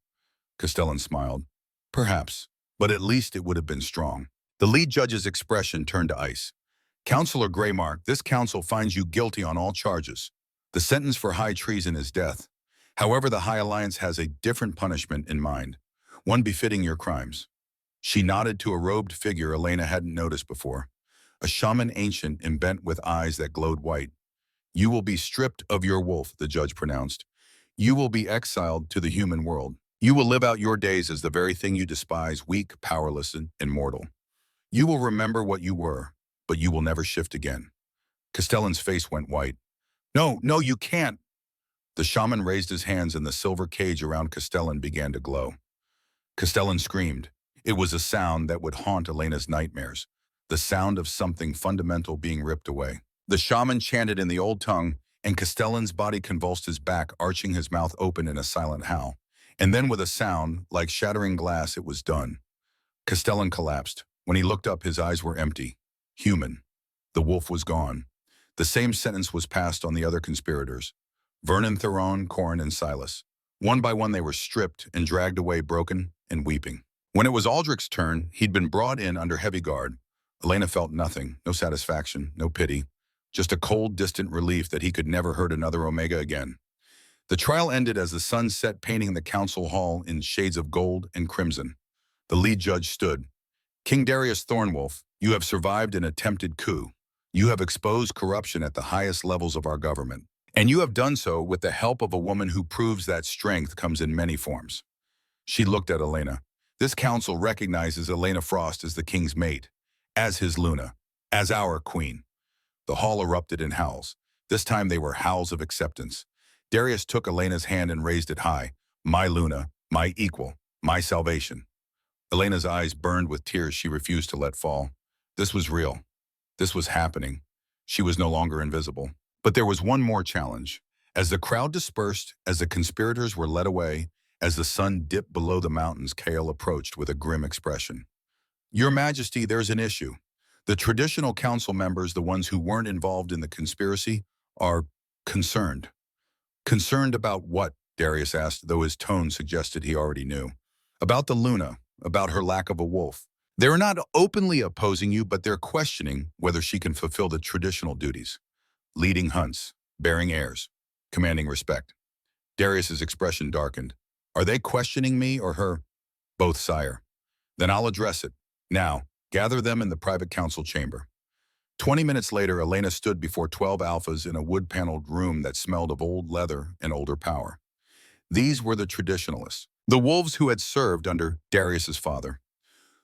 Castellan smiled. Perhaps, but at least it would have been strong. The lead judge's expression turned to ice. Counselor Greymark, this council finds you guilty on all charges. The sentence for high treason is death. However, the High Alliance has a different punishment in mind, one befitting your crimes. She nodded to a robed figure Elena hadn't noticed before, a shaman ancient and bent with eyes that glowed white. You will be stripped of your wolf, the judge pronounced. You will be exiled to the human world. You will live out your days as the very thing you despise, weak, powerless, and mortal. You will remember what you were, but you will never shift again. Castellan's face went white. No, no, you can't. The shaman raised his hands and the silver cage around Castellan began to glow. Castellan screamed. It was a sound that would haunt Elena's nightmares, the sound of something fundamental being ripped away. The shaman chanted in the old tongue, and Castellan's body convulsed, his back arching, his mouth open in a silent howl. And then with a sound like shattering glass, it was done. Castellan collapsed. When he looked up, his eyes were empty. Human. The wolf was gone. The same sentence was passed on the other conspirators. Vernon, Theron, Corin, and Silas. One by one they were stripped and dragged away, broken and weeping. When it was Aldrich's turn, he'd been brought in under heavy guard. Elena felt nothing, no satisfaction, no pity, just a cold, distant relief that he could never hurt another Omega again. The trial ended as the sun set, painting the council hall in shades of gold and crimson. The lead judge stood. King Darius Thornwolf, you have survived an attempted coup. You have exposed corruption at the highest levels of our government. And you have done so with the help of a woman who proves that strength comes in many forms. She looked at Elena. This council recognizes Elena Frost as the king's mate, as his Luna, as our queen. The hall erupted in howls. This time they were howls of acceptance. Darius took Elena's hand and raised it high. My Luna, my equal, my salvation. Elena's eyes burned with tears she refused to let fall. This was real. This was happening. She was no longer invisible. But there was one more challenge. As the crowd dispersed, as the conspirators were led away, as the sun dipped below the mountains, Kale approached with a grim expression. Your Majesty, there's an issue. The traditional council members, the ones who weren't involved in the conspiracy, are concerned. Concerned about what? Darius asked, though his tone suggested he already knew. About the Luna, about her lack of a wolf. They're not openly opposing you, but they're questioning whether she can fulfill the traditional duties. Leading hunts, bearing heirs, commanding respect. Darius's expression darkened. Are they questioning me or her? Both, sire. Then I'll address it. Now, gather them in the private council chamber. 20 minutes later, Elena stood before 12 alphas in a wood-paneled room that smelled of old leather and older power. These were the traditionalists, the wolves who had served under Darius's father,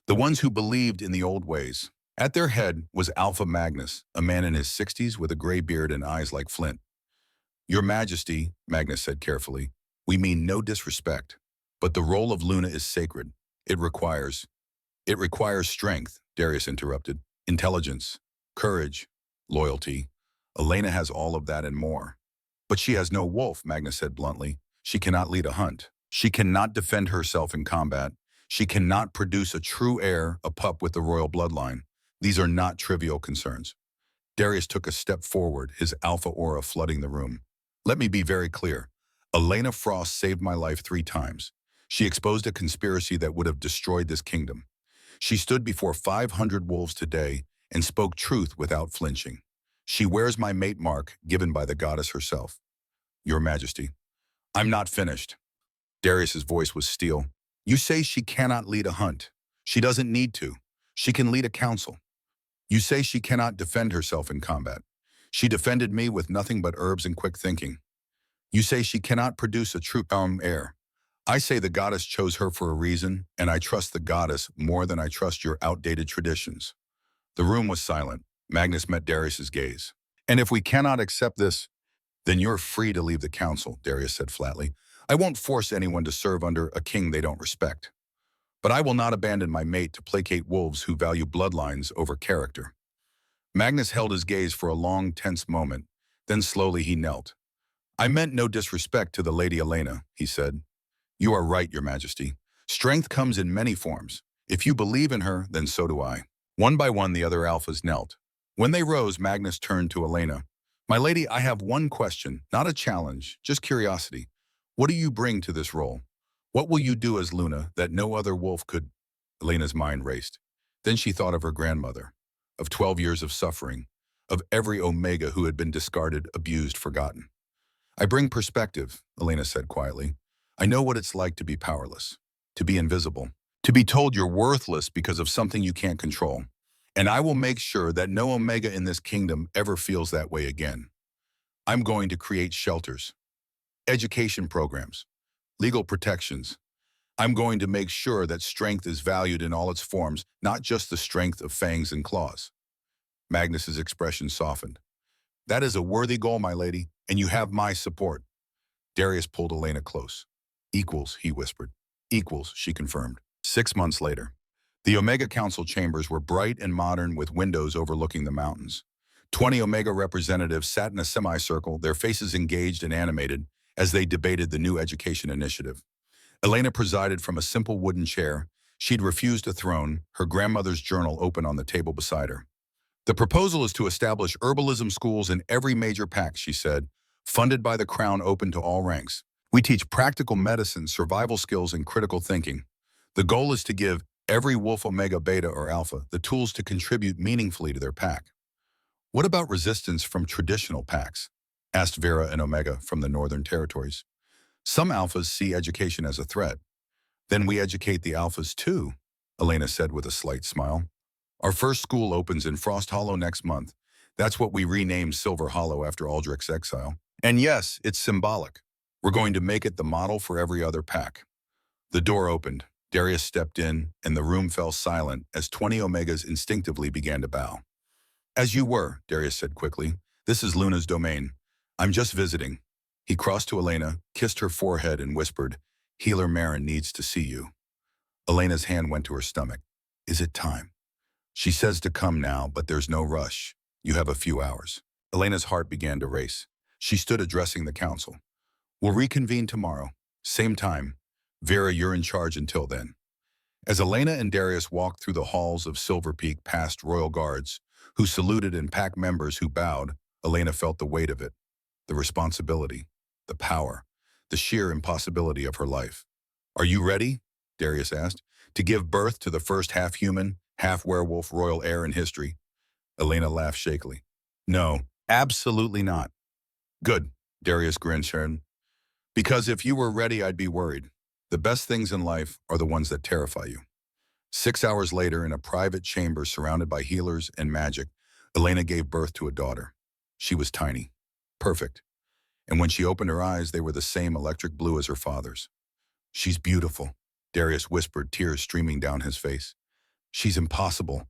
the ones who believed in the old ways. At their head was Alpha Magnus, a man in his 60s with a gray beard and eyes like flint. Your Majesty, Magnus said carefully, we mean no disrespect, but the role of Luna is sacred. It requires strength, Darius interrupted, intelligence, courage, loyalty. Elena has all of that and more. But she has no wolf, Magnus said bluntly. She cannot lead a hunt. She cannot defend herself in combat. She cannot produce a true heir, a pup with the royal bloodline. These are not trivial concerns. Darius took a step forward, his alpha aura flooding the room. Let me be very clear. Elena Frost saved my life 3 times. She exposed a conspiracy that would have destroyed this kingdom. She stood before 500 wolves today and spoke truth without flinching. She wears my mate mark given by the goddess herself. Your Majesty, I'm not finished. Darius's voice was steel. You say she cannot lead a hunt. She doesn't need to. She can lead a council. You say she cannot defend herself in combat. She defended me with nothing but herbs and quick thinking. You say she cannot produce a true heir. I say the goddess chose her for a reason, and I trust the goddess more than I trust your outdated traditions. The room was silent. Magnus met Darius's gaze. And if we cannot accept this, then you're free to leave the council, Darius said flatly. I won't force anyone to serve under a king they don't respect. But I will not abandon my mate to placate wolves who value bloodlines over character. Magnus held his gaze for a long, tense moment. Then slowly he knelt. I meant no disrespect to the Lady Elena, he said. You are right, Your Majesty. Strength comes in many forms. If you believe in her, then so do I. One by one, the other alphas knelt. When they rose, Magnus turned to Elena. My lady, I have one question, not a challenge, just curiosity. What do you bring to this role? What will you do as Luna that no other wolf could? Elena's mind raced. Then she thought of her grandmother, of 12 years of suffering, of every Omega who had been discarded, abused, forgotten. I bring perspective, Elena said quietly. I know what it's like to be powerless, to be invisible, to be told you're worthless because of something you can't control. And I will make sure that no Omega in this kingdom ever feels that way again. I'm going to create shelters, education programs, legal protections. I'm going to make sure that strength is valued in all its forms, not just the strength of fangs and claws. Magnus's expression softened. That is a worthy goal, my lady, and you have my support. Darius pulled Elena close. Equals, he whispered. Equals, she confirmed. 6 months later, the Omega Council chambers were bright and modern with windows overlooking the mountains. 20 Omega representatives sat in a semicircle, their faces engaged and animated as they debated the new education initiative. Elena presided from a simple wooden chair. She'd refused a throne, her grandmother's journal open on the table beside her. The proposal is to establish herbalism schools in every major pact, she said, funded by the crown, open to all ranks. We teach practical medicine, survival skills, and critical thinking. The goal is to give every wolf, Omega, Beta, or Alpha the tools to contribute meaningfully to their pack. What about resistance from traditional packs? Asked Vera and Omega from the Northern Territories. Some Alphas see education as a threat. Then we educate the Alphas too, Elena said with a slight smile. Our first school opens in Frost Hollow next month. That's what we renamed Silver Hollow after Aldrich's exile. And yes, it's symbolic. We're going to make it the model for every other pack. The door opened. Darius stepped in, and the room fell silent as 20 Omegas instinctively began to bow. As you were, Darius said quickly. This is Luna's domain. I'm just visiting. He crossed to Elena, kissed her forehead, and whispered, Healer Marin needs to see you. Elena's hand went to her stomach. Is it time? She says to come now, but there's no rush. You have a few hours. Elena's heart began to race. She stood addressing the council. We'll reconvene tomorrow. Same time. Vera, you're in charge until then. As Elena and Darius walked through the halls of Silver Peak past royal guards, who saluted and pack members who bowed, Elena felt the weight of it, the responsibility, the power, the sheer impossibility of her life. Are you ready? Darius asked, to give birth to the first half-human, half-werewolf royal heir in history. Elena laughed shakily. No, absolutely not. Good, Darius grinned. Because if you were ready, I'd be worried. The best things in life are the ones that terrify you. 6 hours later, in a private chamber surrounded by healers and magic, Elena gave birth to a daughter. She was tiny, perfect, and when she opened her eyes, they were the same electric blue as her father's. She's beautiful, Darius whispered, tears streaming down his face. She's impossible,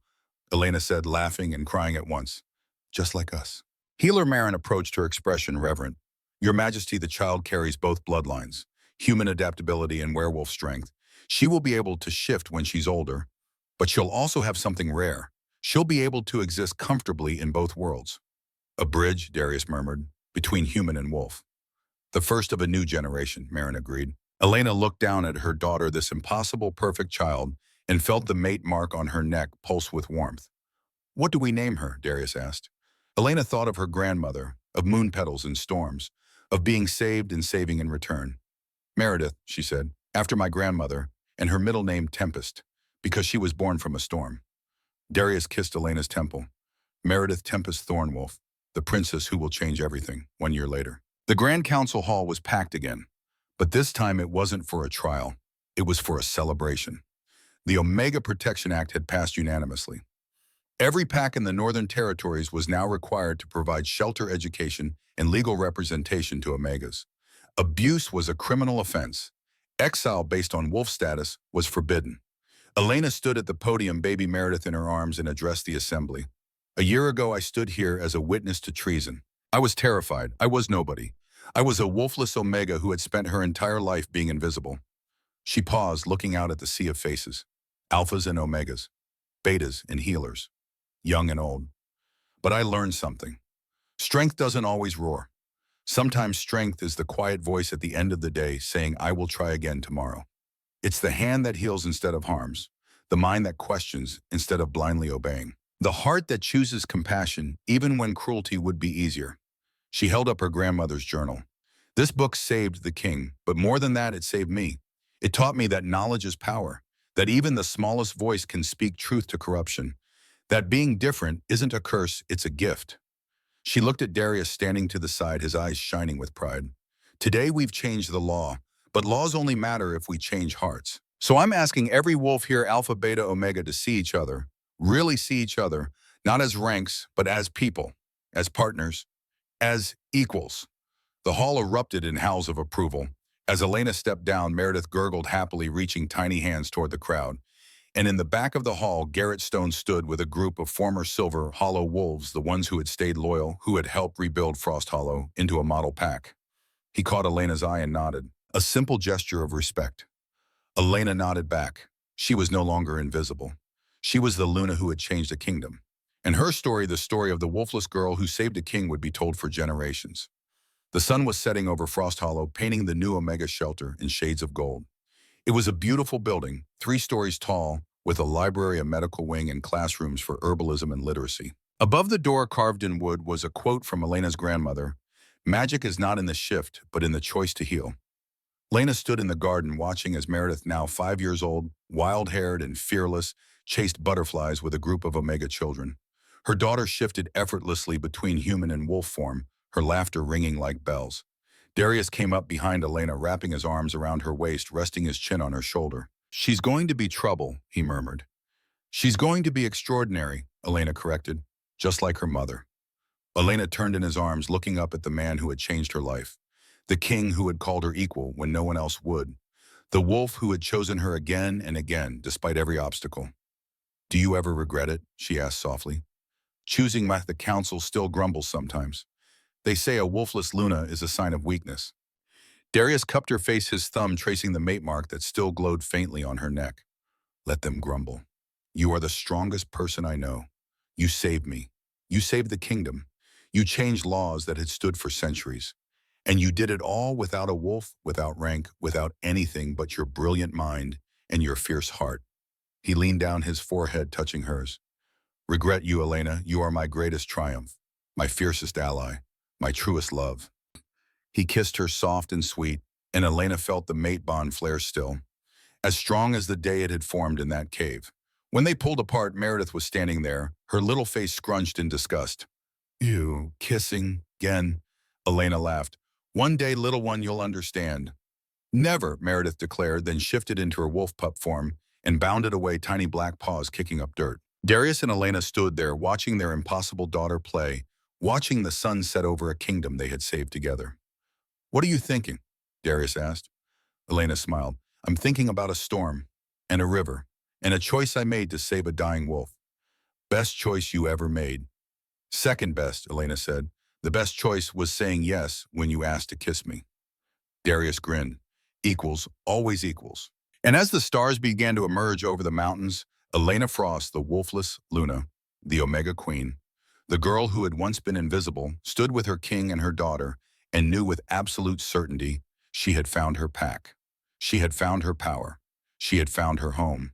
Elena said, laughing and crying at once. Just like us. Healer Marin approached her, expression reverent. Your Majesty, the child carries both bloodlines, human adaptability and werewolf strength. She will be able to shift when she's older, but she'll also have something rare. She'll be able to exist comfortably in both worlds. A bridge, Darius murmured, between human and wolf. The first of a new generation, Marin agreed. Elena looked down at her daughter, this impossible perfect child, and felt the mate mark on her neck pulse with warmth. What do we name her? Darius asked. Elena thought of her grandmother, of moon petals and storms, of being saved and saving in return. Meredith, she said, after my grandmother, and her middle name Tempest, because she was born from a storm. Darius kissed Elena's temple. Meredith Tempest Thornwolf, the princess who will change everything, 1 year later. The Grand Council Hall was packed again, but this time it wasn't for a trial. It was for a celebration. The Omega Protection Act had passed unanimously. Every pack in the Northern Territories was now required to provide shelter, education, and legal representation to Omegas. Abuse was a criminal offense. Exile based on wolf status was forbidden. Elena stood at the podium, baby Meredith in her arms, and addressed the assembly. A year ago, I stood here as a witness to treason. I was terrified. I was nobody. I was a wolfless Omega who had spent her entire life being invisible. She paused, looking out at the sea of faces. Alphas and Omegas. Betas and healers. Young and old. But I learned something. Strength doesn't always roar. Sometimes strength is the quiet voice at the end of the day saying, I will try again tomorrow. It's the hand that heals instead of harms, the mind that questions instead of blindly obeying, the heart that chooses compassion even when cruelty would be easier. She held up her grandmother's journal. This book saved the king, but more than that, it saved me. It taught me that knowledge is power, that even the smallest voice can speak truth to corruption, that being different isn't a curse, it's a gift. She looked at Darius standing to the side, his eyes shining with pride. Today we've changed the law, but laws only matter if we change hearts. So I'm asking every wolf here, Alpha, Beta, Omega, to see each other, really see each other, not as ranks, but as people, as partners, as equals. The hall erupted in howls of approval. As Elena stepped down, Meredith gurgled happily, reaching tiny hands toward the crowd. And in the back of the hall, Garrett Stone stood with a group of former Silver Hollow wolves, the ones who had stayed loyal, who had helped rebuild Frost Hollow into a model pack. He caught Elena's eye and nodded, a simple gesture of respect. Elena nodded back. She was no longer invisible. She was the Luna who had changed a kingdom. And her story, the story of the wolfless girl who saved a king, would be told for generations. The sun was setting over Frost Hollow, painting the new Omega shelter in shades of gold. It was a beautiful building, 3 stories tall, with a library, a medical wing, and classrooms for herbalism and literacy. Above the door, carved in wood, was a quote from Elena's grandmother, "Magic is not in the shift, but in the choice to heal." Lena stood in the garden watching as Meredith, now 5 years old, wild-haired and fearless, chased butterflies with a group of Omega children. Her daughter shifted effortlessly between human and wolf form, her laughter ringing like bells. Darius came up behind Elena, wrapping his arms around her waist, resting his chin on her shoulder. She's going to be trouble, he murmured. She's going to be extraordinary, Elena corrected, just like her mother. Elena turned in his arms, looking up at the man who had changed her life, the king who had called her equal when no one else would, the wolf who had chosen her again and again, despite every obstacle. Do you ever regret it? She asked softly. Choosing the council still grumbles sometimes. They say a wolfless Luna is a sign of weakness. Darius cupped her face, his thumb tracing the mate mark that still glowed faintly on her neck. Let them grumble. You are the strongest person I know. You saved me. You saved the kingdom. You changed laws that had stood for centuries. And you did it all without a wolf, without rank, without anything but your brilliant mind and your fierce heart. He leaned down, his forehead touching hers. Regret you, Elena. You are my greatest triumph, my fiercest ally, my truest love. He kissed her soft and sweet, and Elena felt the mate bond flare still, as strong as the day it had formed in that cave. When they pulled apart, Meredith was standing there, her little face scrunched in disgust. Ew, kissing, again, Elena laughed. One day, little one, you'll understand. Never, Meredith declared, then shifted into her wolf pup form and bounded away, tiny black paws kicking up dirt. Darius and Elena stood there, watching their impossible daughter play, watching the sun set over a kingdom they had saved together. What are you thinking? Darius asked. Elena smiled. I'm thinking about a storm, and a river, and a choice I made to save a dying wolf. Best choice you ever made. Second best, Elena said. The best choice was saying yes when you asked to kiss me. Darius grinned. Equals, always equals. And as the stars began to emerge over the mountains, Elena Frost, the wolfless Luna, the Omega Queen, the girl who had once been invisible, stood with her king and her daughter and knew with absolute certainty she had found her pack. She had found her power. She had found her home.